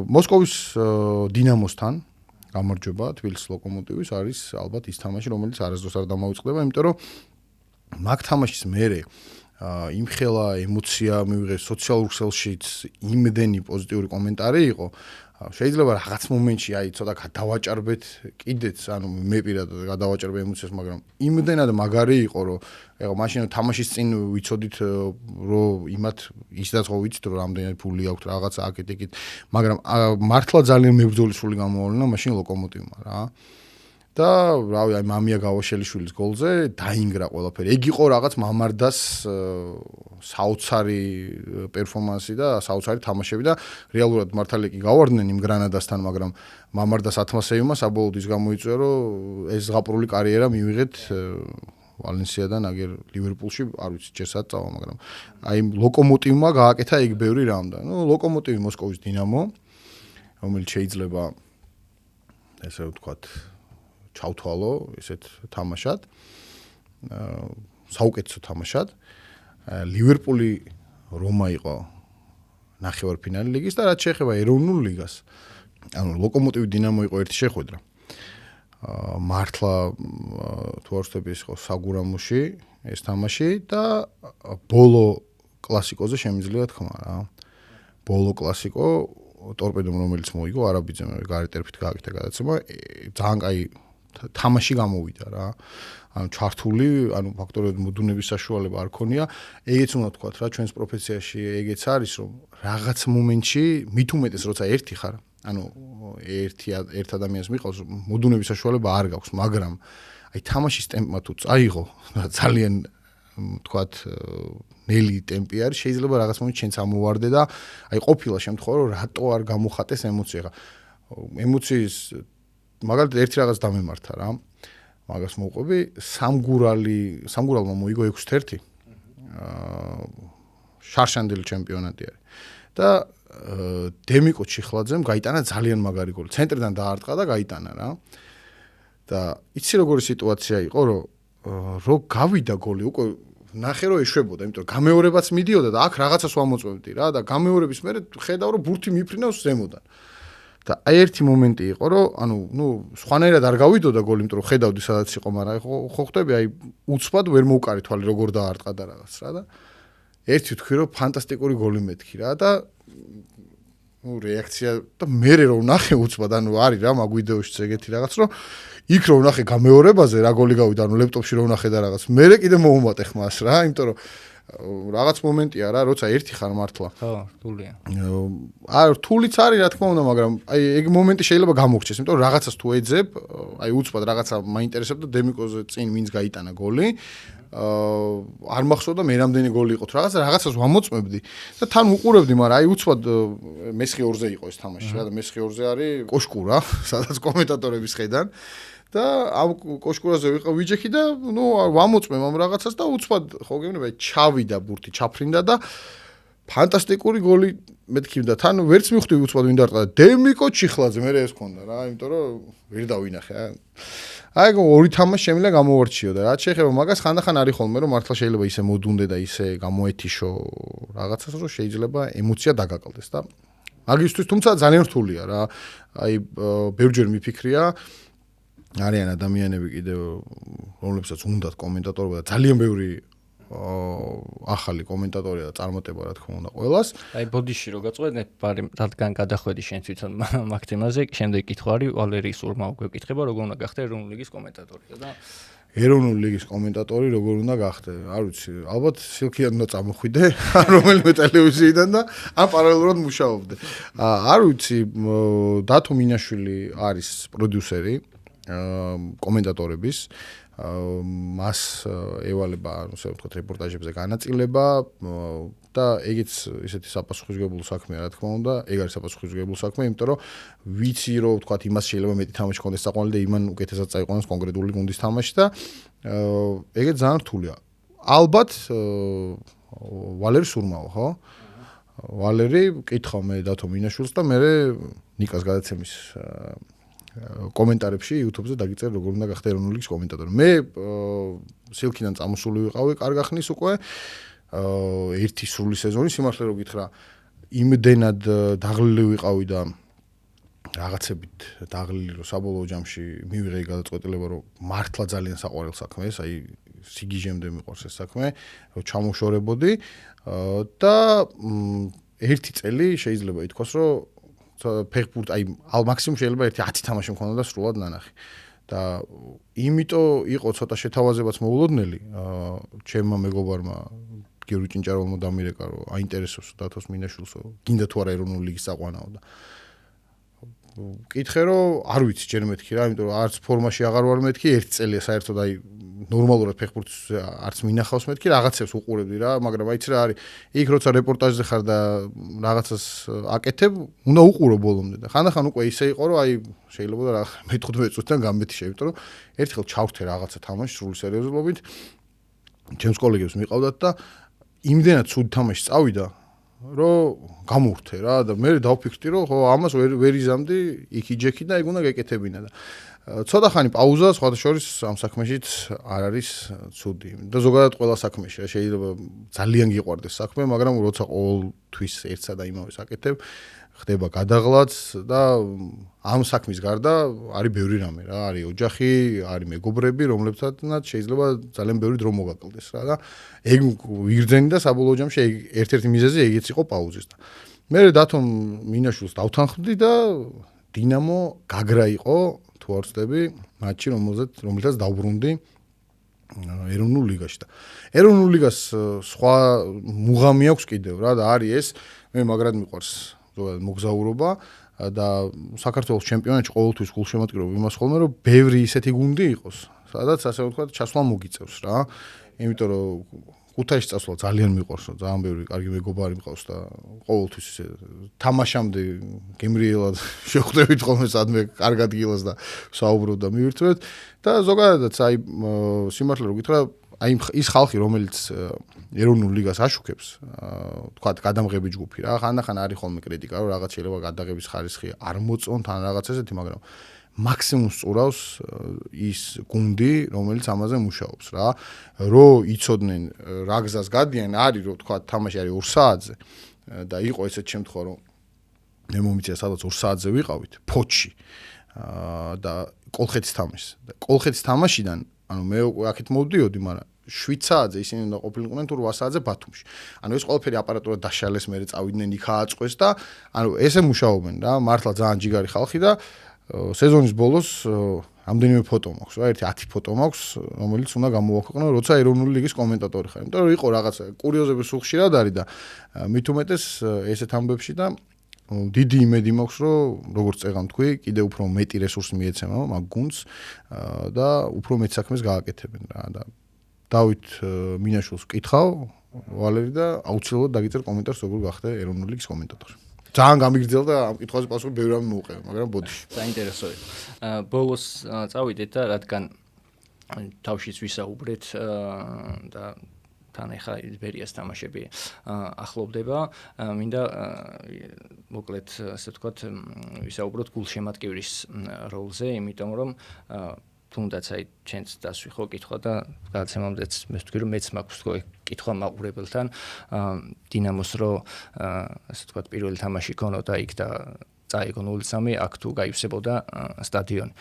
მოსკოვის დინამოსთან გამარჯვება თბილისის ლოკომოტივის არის ალბათ ის თამაში, რომელიც არასდროს არ დამოუწყდება, იმიტომ რომ მაგ თამაშის მერე იმხელა ემოცია მივიღე სოციალურ ქსელშიც იმდენი პოზიტიური კომენტარი იყო შეიძლება რაღაც მომენტში აი ცოტა გადავაჭარბეთ კიდეც ანუ მე პირადად გადავაჭარბე ემოციას მაგრამ იმდენად მაგარი იყო რომ ეხლა მაშინ თამაშის წინ ვიცოდით რომ იმათ ისედაც ხო ვიცით რომ რამდენი ფული აქვს რაღაც აკეთ-ეკეთ მაგრამ მართლა ძალიან მებრძოლისული გამოავლინა მაშინ ლოკომოტივმა რა და რავი აი მამია გავაშელიშვილის გოლზე დაინგრა ყველაფერი. ეგ იყო რაღაც მამარდას საოცარი პერფორმანსი და საოცარი თამაშები და რეალურად მართალია კი გავარდნენ იმ გრანადასთან, მაგრამ მამარდას ათმასეივმა საბოლოოდ ის გამოიწვია, რომ ეს ზღაპრული კარიერა მივიღეთ ვალენსიადან აგერ ლივერპულში, არ ვიცი, ჯერსაც წავა, მაგრამ აი ლოკომოტივმა გააკეთა ეგ ბევრი რამ და ნუ ლოკომოტივი მოსკოვის დინამო, რომელიც შეიძლება ესე ვთქვათ ჩავთვალო ესეთ თამაშად საუკეთესო თამაშად ლივერპული რომა იყო ნახევარფინალი ლიგის და რაც შეეხება ეროვნულ ლიგას ანუ ლოკომოტივი დინამო იყო ერთი შეხვედრა მართლა თუ არ ვცდები ის იყო საგურამოში ეს თამაში და ბოლო კლასიკოზე შემიძლია თქმა რა ბოლო კლასიკო ტორპედომ რომელიც მოიგო არაბიძემ გარეთ გააკეთა გადაცემა ძალიან კაი თამაში გამოვიდა რა. ანუ ჩართული, ანუ ფაქტორად მოდუნების საშუალება არ ქონია. ეგეც უნდა თქვათ რა, ჩვენს პროფესიაში ეგეც არის, რომ რაღაც მომენტში მით უმეტეს როცა ერთი ხარ, ანუ ერთ ადამიანს მიყავს მოდუნების საშუალება არ გაქვს, მაგრამ აი თამაშის ტემპმა თუ წაიღო, ძალიან თქვათ ნელი ტემპი არის, შეიძლება რაღაც მომენტში შენც ამოვარდე და აი ყოფილა შემთხვევა, რომ რატო არ გამოხატეს ემოცია. ემოციის მაგალითად ერთი რაღაც დამემართა რა. მაგას მოვყვები, სამგურალმა მოიგო 6-1. შარშანდელი ჩემპიონატი არის. და დემიკო ჩიხლაძემ გაიტანა ძალიან მაგარი გოლი. ცენტრიდან დაარტყა და გაიტანა რა. და იცი როგორი სიტუაცია იყო, რომ გავიდა გოლი, უკვე ნახე რომ ეშვებოდა, იმიტომ რომ გამეორებაც მიდიოდა და აქ რაღაცას ვამოწმებდი რა და გამეორების მერე ხედავ რომ ბურთი მიფრინავს ზემოდან. და აი ერთი მომენტი იყო რომ ანუ ნუ სხვანაირად არ გავიდოდა გოლი, იმიტომ რომ ხედავდი სადაც იყო, მაგრამ ხო ხვდები აი უცბად ვერ მოვკარი თვალი როგორ დაარტყა და რაღაც რა და ერთი თქვი რომ ფანტასტიკური გოლი მეთქი რა და ნუ რეაქცია და მე რომ ნახე უცბად ანუ არის რა მაგ ვიდეოშიც ეგეთი რაღაც რომ იქ რომ ნახე გამეორებაზე რა გოლი გავიდა ანუ ლეპტოპში რომ ნახე და რაღაც მე კიდე მოუმატე ხმას რა იმიტომ რომ რაღაც მომენტია რა, როცა ერთი ხარ მართლა. ხო, რთულია. აი, რთულიც არის, რა თქმა უნდა, მაგრამ აი ეგ მომენტი შეიძლება გამოგრჩეს, იმიტომ რომ რაღაცას თუ ეძებ, აი უცბად რაღაცა მაინტერესებდა დემიკოზე წინ ვინც გაიტანა გოლი. არ მახსოვდა მე რამდენი გოლი იყო თუ რაღაცას ვამოწმებდი და თან უყურებდი, მაგრამ აი უცბად მესხი ორზე იყო ეს თამაში რა და მესხი ორზე არის კოშკუ რა, სადაც კომენტატორების ხედან. და ამ კოშკურაზე ვიყავ ვიჯექი და ნუ ვამოწმեմ ამ რაღაცას და უცბად ხო გეუბნება ჩავიდა ბურთი ჩაფრინდა და ფანტასტიკური გოლი მეთქიმდა თან ვერც მივხვდი უცბად ვინ დაარტყა დემიკო ჩიხლაძე მე ეს ქონდა რა იმიტომ რომ ვერ დავინახე აი ორი თამაში შემიძლია გამოვარჩიო და რაც შეეხება მაგას ხანდახან არის ხოლმე რომ მართლა შეიძლება ისე მოდუნდე და ისე გამოეთიშო რაღაცას რომ შეიძლება ემოცია დაგაკლდეს და მაგისთვის თუმცა ძალიან რთულია რა აი ბევრჯერ მიფიქრია არიან ადამიანები კიდევ რომლებსაც უნდათ კომენტატორობა და ძალიან ბევრი ახალი კომენტატორია და წარმატება რა თქმა უნდა ყველას. აი ბოდიში რო გაწყვეტნე, რადგან გადახვედი შენ თვითონ მაგ თემაზე, შემდეგ კითხვა არის ვალერი სურმა უკვე კითხება, როგორ უნდა გახდე ეროვნული ლიგის კომენტატორი და ეროვნული ლიგის კომენტატორი როგორ უნდა გახდე? არ ვიცი, ალბათ სილქიან უნდა წამოხვიდე რომელიმე ტელევიზიიდან და ამ პარალელურად მუშაობდე. არ ვიცი, დათო მინაშვილი არის პროდიუსერი კომენტატორების მას ევალება ანუ ასე ვთქვათ რეპორტაჟებზე განაწილება და ეგეც ისეთი საპასუხისმგებლო საქმეა რა თქმა უნდა ეგ არის საპასუხისმგებლო საქმე იმიტომ რომ ვიცი რომ ვთქვათ იმას შეიძლება მეტი თამაში კონდეს საყვარელი და იმან უკეთესად წაიყვანოს კონკრეტული გუნდის თამაში და ეგეც ძალიან რთულია ალბათ ვალერი სურმაო, ხო? ვალერი კითხა მე დათო მინაშვილს და მე ნიკას გადაცემის კომენტარებში YouTube-ზე დაგიწერე როგორ უნდა გახდე ეროვნული ლიგის კომენტატორი. მე სილქიდან წამოსული ვიყავი კარგა ხნის უკვე ერთი სრული სეზონი სიმართლე რო გითხრა იმდენად დაღლილი ვიყავი და რაღაცებით დაღლილი რომ საბოლოო ჯამში მივიღე გადაწყვეტილება რომ მართლა ძალიან საყვარელ საქმეს, აი სიგიჟემდე მიყვარს ეს საქმე, რომ ჩამოშორებოდი და ერთი წელი შეიძლება ითქვას რომ ფეხბურთ აი მაქსიმუმ შეიძლება ერთი 10 თამაში მქონდა და სრულად ნანახი. და იმიტომ იყო ცოტა შეთავაზებაც მოულოდნელი ჩემმა მეგობარმა გიორგი ჭინჭარულმა დამირეკა რომ აინტერესებს დათოს მინაშვილსო გინდა თუ არა ეროვნული ლიგის წაყვანაო და კითხე რომ არ ვიცი ჯერ მეთქი რა იმიტომ რომ არც ფორმაში აღარ ვარ მეთქი ერთი წელია საერთოდ აი ნორმალურად ფეხბურთს არც მინახავს მეთქი რაღაცებს უყურებდი რა მაგრამ აიც რა არის იქ როცა რეპორტაჟზე ხარ და რაღაცას აკეთებ უნდა უყურო ბოლომდე და ხანდახან უკვე ისე იყო რომ აი შეიძლება და მე-15 წუთიდან გამბეთი შევიტო რომ ერთხელ ჩავრთე რაღაცა თამაში სრული სერიოზულობით ჩემს კოლეგებს მიყავდათ და იმდენად ცუდი თამაში წავიდა რომ გამოვრთე რა და მე დავფიქრდი რომ ხო ამას ვერ იზამდი იქიჯექი და ეგ უნდა გეკეთებინა და ცოტა ხანი პაუზა სხვათა შორის ამ საქმეშიც არ არის ცუდი და ზოგადად ყველა საქმეში შეიძლება ძალიან გიყვარდეს საქმე მაგრამ როცა ყოველთვის ერთსა და იმავეს აკეთებ ხდება გადაღლაც და ამ საქმის გარდა არის ბევრი რამე რა არის ოჯახი არის მეგობრები რომლებთანაც შეიძლება ძალიან ბევრი დრო მოგაკლდეს რა და ეგ ვიგრძენი და საბოლოო ჯამში ერთ-ერთი მიზეზი ეგეც იყო პაუზის და მე დათომ მინაშვილს დავთანხმდი და დინამო გაგრა იყო თუ არ ვცდები მატჩი რომელთაც დავბრუნდი ეროვნულ ლიგაში და ეროვნულ ლიგას სხვა მუღამი აქვს კიდევ რა და არის ეს მე მაგრად მიყვარს ზოგადად მოგზაურობა და საქართველოს ჩემპიონატში ყოველთვის გულშემატკივრობ იმას ხოლმე რომ ბევრი ისეთი გუნდი იყოს სადაც ასე ვთქვათ ჩასვლა მოგიწევს რა იმიტომ რომ ქუთაისში წასვლა ძალიან მიყვარს რა ძალიან ბევრი კარგი მეგობარი მყავს და ყოველთვის ისე თამაშამდე გემრიელად შევხვდებით ხოლმე სადმე კარგ ადგილას და საუბრობ და მივირთვეთ და ზოგადადაც აი სიმართლე რო გითხრა აი ის ხალხი რომელიც ეროვნულ ლიგას აშუქებს თქვათ გადამღები ჯგუფი რა ხანდახან არის ხოლმე კრიტიკა რომ რაღაც შეიძლება გადაღების ხარისხი არ მოწონთ ან რაღაც ესეთი მაგრამ მაქსიმუმ სწურავს ის გუნდი რომელიც ამაზე მუშაობს რა რო იცოდნენ რა გზას გადიან არის რომ თქვათ თამაში არის 2 საათზე და იყო ესეთ შემთხვევა რომ მე მომიწია სადაც 2 საათზე ვიყავით ფოჩში და კოლხეთის თამაშს და კოლხეთის თამაშიდან ანუ მე აქეთ მოვდიოდი მაგრამ 7 საათზე ისინი უნდა ყოფილიყვნენ თუ 8 საათზე ბათუმში. ანუ ეს ყველაფერი აპარატურა დაშალეს, მე წავიდნენ იქ ააწყვეს და ანუ ესე მუშაობენ რა, მართლა ძალიან ჯიგარი ხალხი და სეზონის ბოლოს ამდენიმე ფოტო მაქვს რა, ერთი 10 ფოტო მაქვს, რომელიც უნდა გამოვაქვეყნო, როცა ეროვნული ლიგის კომენტატორი ხარ. იმიტომ რომ იყო რაღაცა კურიოზები სულ ხშირად არის და მით უმეტეს ესეთ ამბებში და დიდი იმედი მაქვს რომ როგორც წეგან თქვი, კიდე უფრო მეტი რესურსი მიეცემა მაგ გუნდს და უფრო მეტ საქმეს გააკეთებენ რა და დავით მინაშვილს ვკითხავ ვალერი და აუცილებლად დაგიწერ კომენტარს როგორ გახდე ეროვნული ლიგის კომენტატორი. ძალიან გამიგრძელდა და ამ კითხვაზე პასუხი ბევრი რამე მოუყევა, მაგრამ ბოდიში. საინტერესოა. ბოლოს წავიდეთ და რადგან თავშიც ვისაუბრეთ და თან ახლა იბერიას თამაშები ახლობდება, მინდა მოკლედ ასე ვთქვათ ვისაუბროთ გულშემატკივრის როლზე, იმიტომ რომ თუნდაც აი ჩვენც დასვი ხო კითხვა და გადაცემამდეც მე ვთქვი რომ მეც მაქვს თქო კითხვა მაყურებელთან დინამოს რო ასე ვთქვათ პირველი თამაში ქონოდა იქ და წაიგო 0-3 აქ თუ გაივსებოდა სტადიონი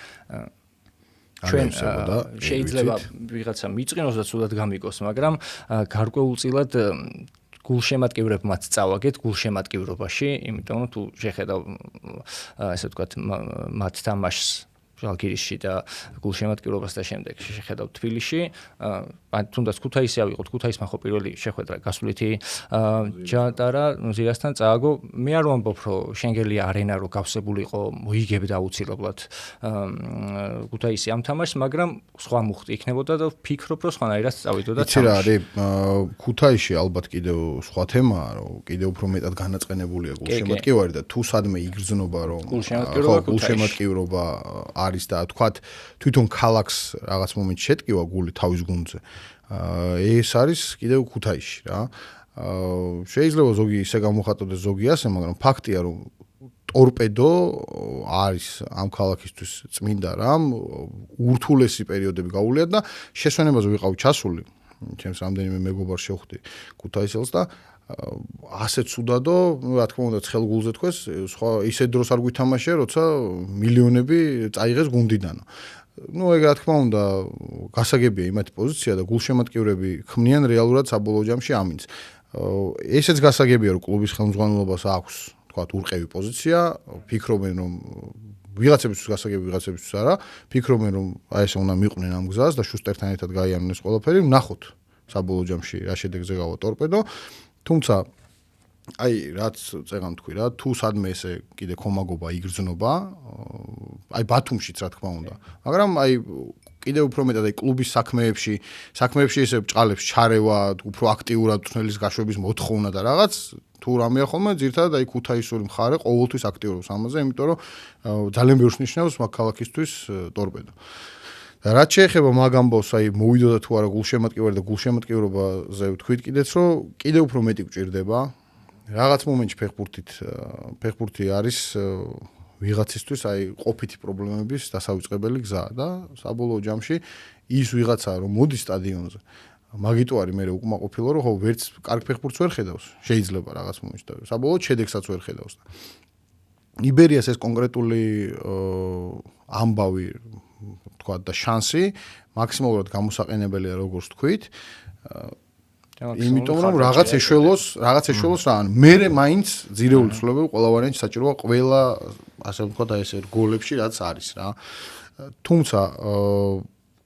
ჩვენ შეიძლება ვიღაცა მიწყინოს და ცუდად გამიგოს მაგრამ გარკვეულწილად გულშემატკივრებმაც წავაგეთ გულშემატკივრობაში იმიტომ რომ თუ შეხედავ ასე ვთქვათ მათ თამაშს ჟალგირისში და გულშემატკივრობას და შემდეგ შეხედავ თბილისში თუნდაც ქუთაისი ავიღოთ ქუთაისმა ხო პირველი შეხვედრა გასულითი ჯატარა ზირასთან წააგო მე არ ვამბობ რომ შენგელი არენა რო გავსებულიყო მოიგებდა აუცილებლად ქუთაისი ამ თამაშს მაგრამ სხვა მუხტი იქნებოდა და ვფიქრობ რომ სხვანაირად წავიდოდა თამაში. იცი რა არის ქუთაისში ალბათ კიდევ სხვა თემაა რომ კიდევ უფრო მეტად განაწყენებულია გულშემატკივარი და თუ სადმე იგრძნობა რომ გულშემატკივრობა არის და თქვათ თვითონ ქალაქს რაღაც მომენტში შეტკივა გული თავის გუნდზე. ეს არის კიდევ ქუთაისში რა. შეიძლება ზოგი ისე გამოხატოს ზოგი ასე, მაგრამ ფაქტია რომ ტორპედო არის ამ ქალაქისთვის წმინდა რამ, ურთულესი პერიოდები გაუვლიათ და შესვენებაზე ვიყავ ჩასული. ჩემს რამდენიმე მეგობარს შევხვდი ქუთაისელს და ასე ცუდადო, რა თქმა უნდა, ცხელ გულზე თქვეს, სხვა ისე დროს არ გვითამაშე, როცა მილიონები წაიღეს გუნდიდანო. ეგ რა თქმა უნდა, გასაგებია იმათი პოზიცია და გულშემატკივრები ქმნიან რეალურად საბოლოო ჯამში ამინს. ესეც გასაგებია, რომ კლუბის ხელმძღვანელობას აქვს, თქვათ, ურყევი პოზიცია, ფიქრობენ, რომ ვიღაცებისთვის გასაგები, ვიღაცებისთვის არა, ფიქრობენ, რომ აი ესე უნდა მიყვნენ ამ გზას და შუსტერთან ერთად გაიარნენ ეს ყველაფერი, ნახოთ საბოლოო ჯამში რა შედეგზე გავა ტორპედო. თუმცა აი რაც წეგან თქვი რა, თუ სადმე ესე კიდე კომაგობა იგრძნობა, აი ბათუმშიც რა თქმა უნდა. მაგრამ აი კიდე უფრო მეტად აი კლუბის საქმეებში ესე ბჭყალებს ჩარევა, უფრო აქტიურად თვალის გაშვების მოთხოვნა და რაღაც თუ რამეა ხოლმე, ძირთადად აი ქუთაისური მხარე ყოველთვის აქტიურობს ამაზე, იმიტომ რომ ძალიან ბევრს ნიშნავს მაგ ქალაქისთვის ტორპედო. და რაც შეეხება მაგ ამბავს, აი მოვიდოდა თუ არა გულშემატკივარი და გულშემატკივრობაზე ვთქვით კიდეც, რომ კიდე უფრო მეტი გჭირდება. რაღაც მომენტში ფეხბურთი არის ვიღაცისთვის აი ყოფითი პრობლემების დასავიწყებელი გზა და საბოლოო ჯამში ის ვიღაცა რომ მოდის სტადიონზე მაგიტო არის მე უკმაყოფილო რომ ხო ვერც კარგ ფეხბურთს ვერ ხედავს შეიძლება რაღაც მომენტში და საბოლოოდ შედეგსაც ვერ ხედავს და იბერიას ეს კონკრეტული ამბავი თქვა და შანსი მაქსიმალურად გამოსაყენებელია როგორც თქვით იმიტომ რომ რაღაც ეშველოს რა ანუ მე მაინც ძირეული ცვლილებები ყველა ვარიანტი საჭიროა ყველა ასე ვთქვათ აი ეს გოლებში რაც არის რა თუმცა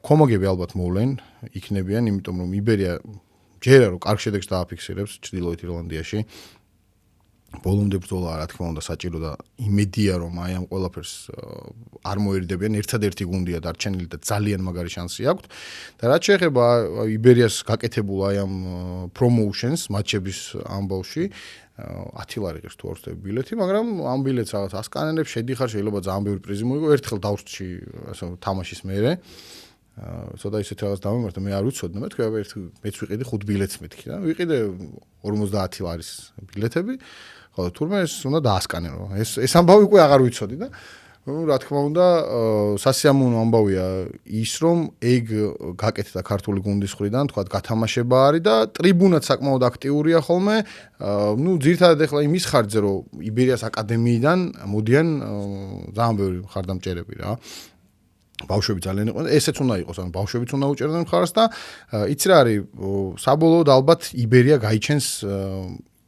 კომაგები ალბათ მოვლენ იქნებიან იმიტომ რომ იბერია ჯერა რომ კარგ შედეგს დააფიქსირებს ჩრდილოეთ ირლანდიაში ბოლომდე ბრძოლა რა თქმა უნდა საჭირო და იმედია რომ აი ამ ყველაფერს არ მოერდებიან ერთადერთი გუნდია დარჩენილი და ძალიან მაგარი შანსი აქვს და რაც შეეხება იბერიას გაკეთებულ აი ამ პრომოუშენს მატჩების ამბავში 10 ლარი ღირს თუ არ ვცდები ბილეთი მაგრამ ამ ბილეთს რაღაც ასკანერებს შედიხარ შეიძლება ძალიან ბევრი პრიზი მოიგო ერთხელ დავრჩი ასე თამაშის მერე ცოტა ისეთ რაღაც დავემართა მე არ ვიცოდი მე თქვი მეც ვიყიდე 5 ბილეთს მეთქი და ვიყიდე 50 ლარის ბილეთები ხოლო თურმე ეს უნდა დაასკანერო ეს ამბავი უკვე აღარ ვიცოდი და რა თქმა უნდა სასიამოვნო ამბავია ის რომ ეგ გაკეთდა ქართული გუნდის მხრიდან თქვა გათამაშება არის და ტრიბუნაც საკმაოდ აქტიურია ხოლმე ნუ ძირთადად ახლა იმის ხარჯზე რომ იბერიას აკადემიიდან მოდიან ძალიან ბევრი მხარდამჭერები რა ბავშვები ძალიან იყვნენ ესეც უნდა იყოს ანუ ბავშვებიც უნდა უჭერდნენ მხარს და იცი რა არის საბოლოოდ ალბათ იბერია გაიჩენს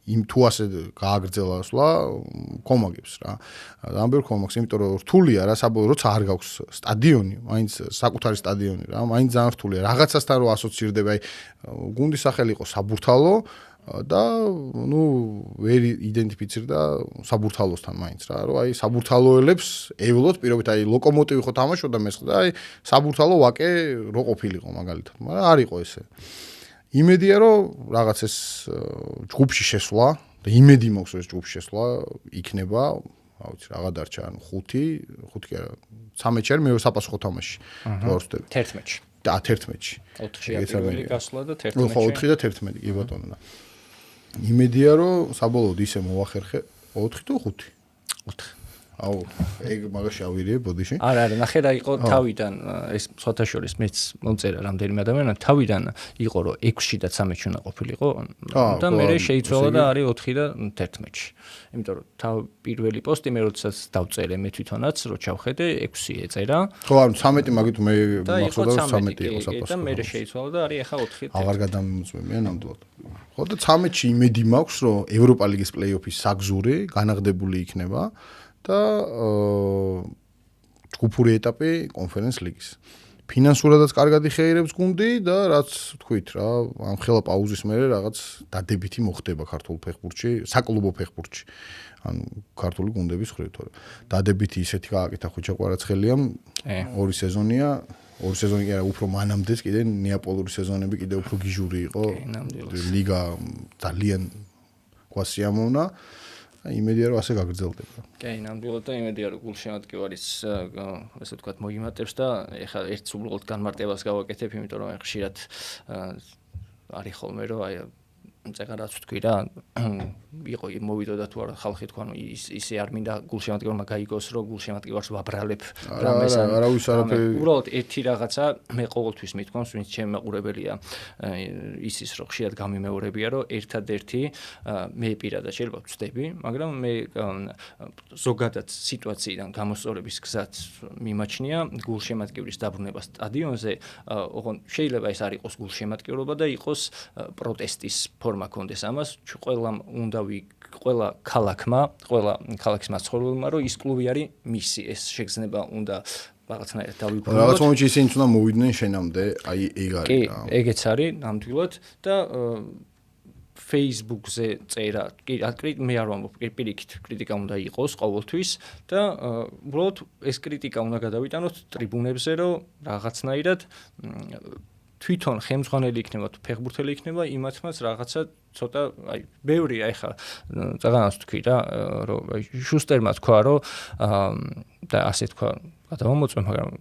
იმ თუ ასე გააგრძელა სვლა კომაგებს რა ძალიან ბევრ კომაგს იმიტომ რომ რთულია რა საბოლოოდ როცა არ გაქვს სტადიონი მაინც საკუთარი სტადიონი რა მაინც ძალიან რთულია რაღაცასთან რო ასოცირდება აი გუნდის სახელი იყო საბურთალო და ნუ ვერ იდენტიფიცირდა საბურთალოსთან მაინც რა რომ აი საბურთალოელებს ევლოთ პირობით აი ლოკომოტივი ხო თამაშობდა მესხ და აი საბურთალო ვაკე რო ყოფილიყო მაგალითად მაგრამ არ იყო ესე იმედია რომ რაღაც ეს ჯგუფში შესვლა და იმედი მაქვს რომ ეს ჯგუფში შესვლა იქნება რა ვიცი რა დარჩა ანუ 5 კი არა 13 არის მეორე საფასურო თამაში თუ არ ვცდები 11-ში და 11-ში 4-ში პირველი გასვლა და 11-ში ხო 4 და 11 კი ბატონო და იმედია რომ საბოლოოდ ისე მოახერხე 4 თუ 5 4 აუ ეგ მაგაში ავირიე ბოდიში არა ნახე რა იყო თავიდან ეს სხვათა შორის მეც მომწერა რამდენიმე ადამიანმა თავიდან იყო რომ 6-ში და 13-ში უნდა ყოფილიყო და მე შეიცვალა და არის 4 და 11-ში იმიტომ რომ თავ პირველი პოსტი მე როდესაც დავწერე მე თვითონაც რო ჩავხედე 6 ეწერა ხო ანუ 13 მაგით მე მახსოვდა რომ 13 იყო საფასურო და მე შეიცვალა და არის ახლა 4 აღარ გადამწვევია ნამდვილად ხო და 13-ში იმედი მაქვს რომ ევროპა ლიგის პლეი-ოფის საგზური განაღდებული იქნება და ჯგუფური ეტაპი კონფერენს ლიგის. ფინანსურადაც კარგად იხეირებს გუნდი და რაც თქვით რა, ამ ხელა პაუზის მერე რაღაც დადებითი მოხდება ქართულ ფეხბურთში, საკლუბო ფეხბურთში. ანუ ქართული გუნდების ხრით თორე დადებითი ისეთი გააკეთა ხუჩა კვარაცხელიამ 2 სეზონია, 2 სეზონი კი არა, უფრო მანამდეც კიდე ნეაპოლური სეზონები კიდე უფრო გიჟური იყო. ლიგა ძალიან გვასიამოვნა. იმედია რომ ასე გაგრძელდება. კი, ნამდვილად და იმედია რომ გულშემატკივარის ასე ვთქვათ მოიმატებს და ეხლა ერთს უბრალოდ განმარტებას გავაკეთებ, იმიტომ რომ ხშირად არის ხოლმე რომ აი წეგარაც ვთქვი რა იყო მოვიდოდა თუ არა ხალხი თქვა ისე არ მინდა გულშემატკივარმა გაიგოს რომ გულშემატკივარს ვაბრალებ რამეს არავის არაფერი უბრალოდ ერთი რაღაცა მე ყოველთვის მithქვამს ვინც ჩემი მაყურებელია ისის რომ ხშირად გამიმეორებია რომ ერთადერთი მე პირადად შეიძლება ვწდები მაგრამ მე ზოგადად სიტუაციიდან გამოსწორების გზად მიმაჩნია გულშემატკივრის დაბრუნება სტადიონზე ოღონდ შეიძლება ეს არ იყოს გულშემატკივრობა და იყოს პროტესტის ფორმა კონდეს ამას ყველა ქალაქის მაცხოვრებელმა რომ ის კლუბი არის მისი ეს შეგრძნება უნდა რაღაცნაირად დავიბრუნოთ რაღაც მომენტში ისინი უნდა მოვიდნენ შენამდე აი ეგ არის კი ეგეც არის ნამდვილად და Facebook-ზე წერა მე არ ვამბობ პირიქით კრიტიკა უნდა იყოს ყოველთვის და უბრალოდ ეს კრიტიკა უნდა გადავიტანოთ ტრიბუნებზე რომ რაღაცნაირად თვითონ ხელმძღვანელი იქნება თუ ფეხბურთელი იქნება იმათმაც რაღაცა ცოტა აი ბევრი აი ხა წაღანას თქვი რა რომ შუსტერმა თქვა რომ და ასე თქვა გადავამოწმე მაგრამ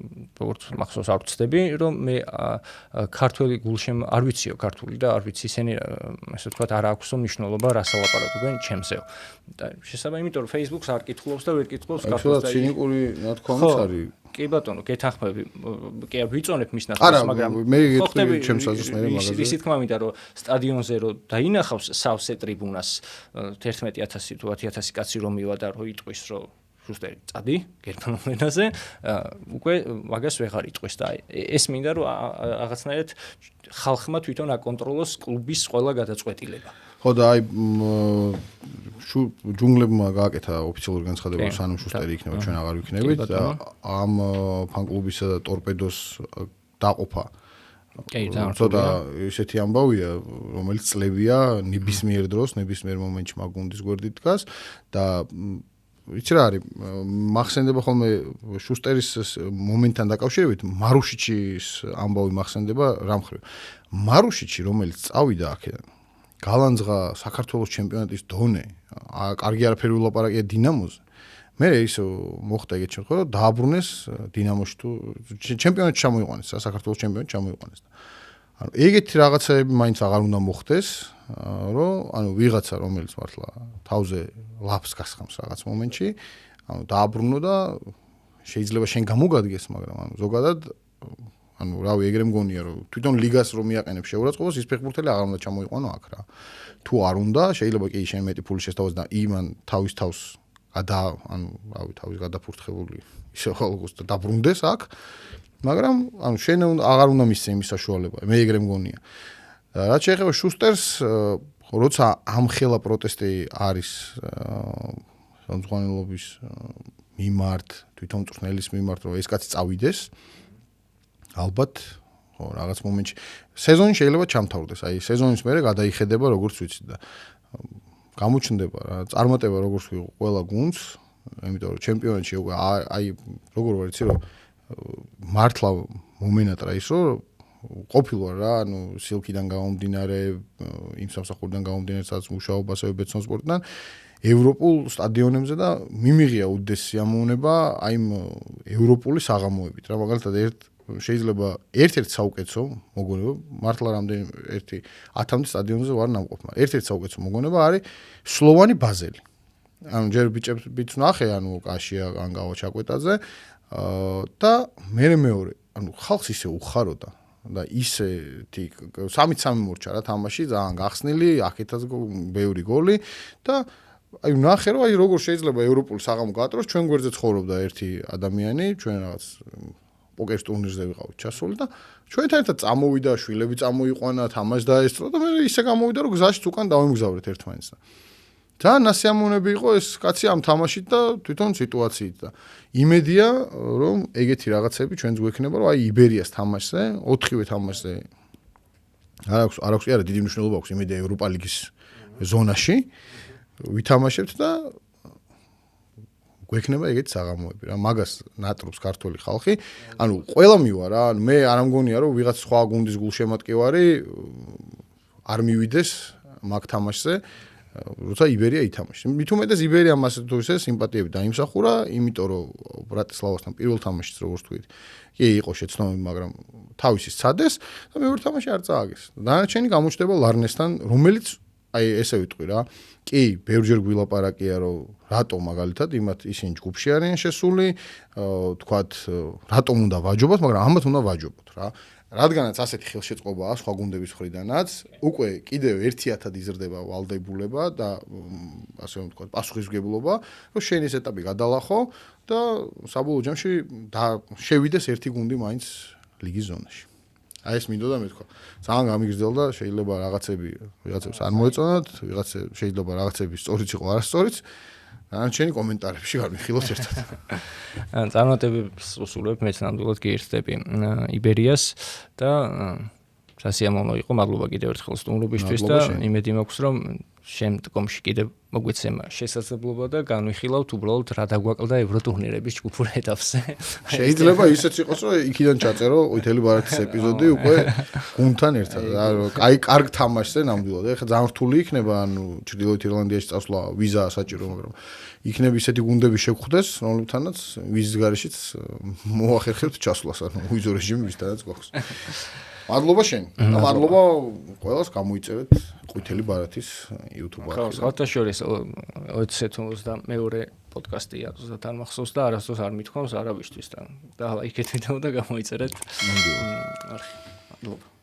როგორც მახსოვს არ ვწდები რომ მე ქართველი არ ვიციო ქართული და არ ვიცი ისინი ასე თქვა არ აქვსო მნიშვნელობა რას ალაპარაკობენ ჩემსეო და შესაძლოა იმიტომ რომ Facebook-ს არ კითხულობს და ვერ კითხულობს ქართულს და ცინიკური ნათქვამიც არის კი ბატონო გეთანხმები კი ვიწონებ მის ნათქვამს მაგრამ მე გეტყვი ჩემს აზრს მე მაგაზე ისე თქვა მინდა რომ სტადიონზე რომ დაინახავს სავსე ტრიბუნას 11000 თუ 10000 კაცი რომ მივა და რომ იტყვის რომ შუსტერი წადი გერმანულ ენაზე უკვე მაგას ვეღარ იტყვის და ეს მინდა რომ რაღაცნაირად ხალხმა თვითონ აკონტროლოს კლუბის ყველა გადაწყვეტილება ხო და აი ჯუნგლებმა გააკეთა ოფიციალური განცხადება რომ სანამ შუსტერი იქნება ჩვენ აღარ ვიქნებით და ამ ფან-კლუბისა და ტორპედოს დაყოფა ცოტა ესეთი ამბავია რომელიც წლებია ნებისმიერ დროს ნებისმიერ მომენტში მაგუნდის გვერდით დგას და იცი რა არის მახსენდება ხოლმე შუსტერის მომენტთან დაკავშირებით მარუშიჩის ამბავი მახსენდება რა მხრივ მარუშიჩი რომელიც წავიდა აქედან გალანძღა საქართველოს ჩემპიონატის დონე კარგი არაფერი ულაპარაკია დინამოზე მე ის მოხდა ეგეთ შემთხვევა რომ დააბრუნეს დინამოში თუ ჩემპიონატში ჩამოიყვანეს საქართველოს ჩემპიონატში ჩამოიყვანეს ანუ ეგეთი რაღაცები მაინც აღარ უნდა მოხდეს რომ ანუ ვიღაცა რომელიც მართლა თავზე ლაფს გასხამს რაღაც მომენტში ანუ დააბრუნო და შეიძლება შენ გამოგადგეს მაგრამ ანუ ზოგადად ანუ რავი ეგრე მგონია რომ თვითონ ლიგას რომ მიაყენებს შეურაცხყოფას ის ფეხბურთელი აღარ უნდა ჩამოიყვანო აქ რა თუ არ უნდა შეიძლება კი შენ მეტი ფული შესთავაზ და იმან თავის თავს ანუ რავი თავის გადაფურთხებული ისე ხოლმე და დაბრუნდეს აქ მაგრამ ანუ შენ აღარ უნდა მისცე იმის საშუალება მე ეგრე მგონია რაც შეეხება შუსტერს როცა ამხელა პროტესტი არის ხელმძღვანელობის მიმართ თვითონ მწვრთნელის მიმართ რომ ეს კაცი წავიდეს ალბათ ხო რაღაც მომენტში სეზონი შეიძლება ჩამთავრდეს აი სეზონის მერე გადაიხედება როგორც ვიცი და გამოჩნდება რა წარმატება როგორც ვიყო ყველა გუნდს იმიტომ რომ ჩემპიონატში აი როგორ ვარ იცი რომ მართლა მომენატრა ის რომ ყოფილვარ რა ანუ სილკიდან გამომდინარე იმ სამსახურიდან გამომდინარე სადაც მუშაობ ასევე ბეცონ სპორტიდან ევროპულ სტადიონებზე და მიმიღია უდიდესი სიამოვნება აი ევროპული საღამოებით რა მაგალითად შეიძლება ერთ-ერთი საუკეთესო მოგონება მართლა რამდენი ერთი 1000-მდე სტადიონზე ვარ ნამყოფ მაგრამ ერთ-ერთი საუკეთესო მოგონება არის სლოვანი ბაზელი ანუ ჯერ ბიჭებს ნახე ანუ კაშია განგავა ჩაკვეტაძე და მეორე ანუ ხალხს ისე უხაროდა და ისეთი 3-3 მორჩა რა თამაში ძალიან გახსნილი აქეთაც ბევრი გოლი და აი ნახე რომ აი როგორ შეიძლება ევროპული საღამო გაატაროს ჩვენ გვერდზე ცხოვრობდა ერთი ადამიანი ჩვენ რაღაც პოკერის ტურნირზე ვიყავით ჩასული და ჩვენთან ერთად წამოვიდა შვილები წამოიყვანა თამაში დაესწრო და მე ისე გამოვიდა რომ გზაშიც უკან დავიმგზავრეთ ერთმანეთს და ძალიან ნასიამოვნები იყო ეს კაცი ამ თამაშით და თვითონ სიტუაციით და იმედია რომ ეგეთი რაღაცები ჩვენც გვექნება რომ აი იბერიას თამაშზე 4-ვე თამაშზე არ აქვს არა დიდი მნიშვნელობა აქვს იმედია ევროპა ლიგის ზონაში ვითამაშებთ და გვექნება ეგეთი საღამოები რა მაგას ნატრობს ქართული ხალხი ანუ ყველა მივა რა მე არ ამგონია რომ ვიღაც სხვა გუნდის გულშემატკივარი არ მივიდეს მაგ თამაშზე როცა იბერია ითამაშეს. მით უმეტეს იბერიამ ასე თუ ისე სიმპათიები დაიმსახურა, იმიტომ რომ ბრატისლავასთან პირველ თამაშიც როგორც თქვით, კი იყო შეცდომები, მაგრამ თავისი სცადეს და მეორე თამაში არ წააგეს. დანარჩენი გამოჩნდება ლარნესთან, რომელიც აი ესე ვიტყვი რა. კი, ბევრჯერ გვილაპარაკია რომ რატო მაგალითად იმათ ისინი ჯგუფში არიან შესული, თქვათ რატომ უნდა ვაჯობოთ, მაგრამ ამათ უნდა ვაჯობოთ რა. რადგანაც ასეთი ხელშეწყობაა სხვა გუნდების მხრიდანაც, უკვე კიდევ 1000-ად იზრდება ვალდებულება და ასე ვთქვათ, პასუხისმგებლობა, რომ შენ ეს ეტაპი გადალახო და საბოლოო ჯამში შევიდეს ერთი გუნდი მაინც ლიგის ზონაში. აი ეს მინდოდა მეთქვა. ძალიან გამიგრძელდა, შეიძლება ვიღაცებს არ მოეწონათ, შეიძლება რაღაცები სწორიც იყო, არასწორიც. ანჩენი კომენტარებში არ მიხილოთ ერთად. წარმატებებს უსურვებ, მეც ნამდვილად გიერთდები იბერიას და სასიამოვნო იყო, მადლობა კიდევ ერთხელ სტუმრობისთვის და იმედი მაქვს, რომ შემდგომში კიდევ მოგვეცემა შესაძლებლობა და განვიხილავთ უბრალოდ რა დაგვაკლდა ევროტურნირების ჯგუფურ ეტაპზე. შეიძლება ისეც იყოს, რომ იქიდან ჩაწერო ყვითელი ბარათის ეპიზოდი უკვე გუნდთან ერთად. აი, კარგ თამაშზე ნამდვილად. ეხლა ძალიან რთული იქნება, ანუ ჩრდილოეთ ირლანდიაში წასვლა ვიზა საჭირო, მაგრამ იქნება ისეთი გუნდები შეგხვდეს, რომლებთანაც ვიზის გარეშეც მოახერხებთ ჩასვლას, ანუ ვიზო რეჟიმი ვისთანაც გვაქვს. მადლობა შენ. და მადლობა ყველას გამოიწევეთ ყვითელი ბარათის YouTube არხზე. ხო, შორის 22 პოდკასტია, ზუსტად არ მახსოვს და არასდროს არ მithქვამს არავისთვის და ლაიქეთ ვიდეო და გამოიწერეთ. არხი. მადლობა.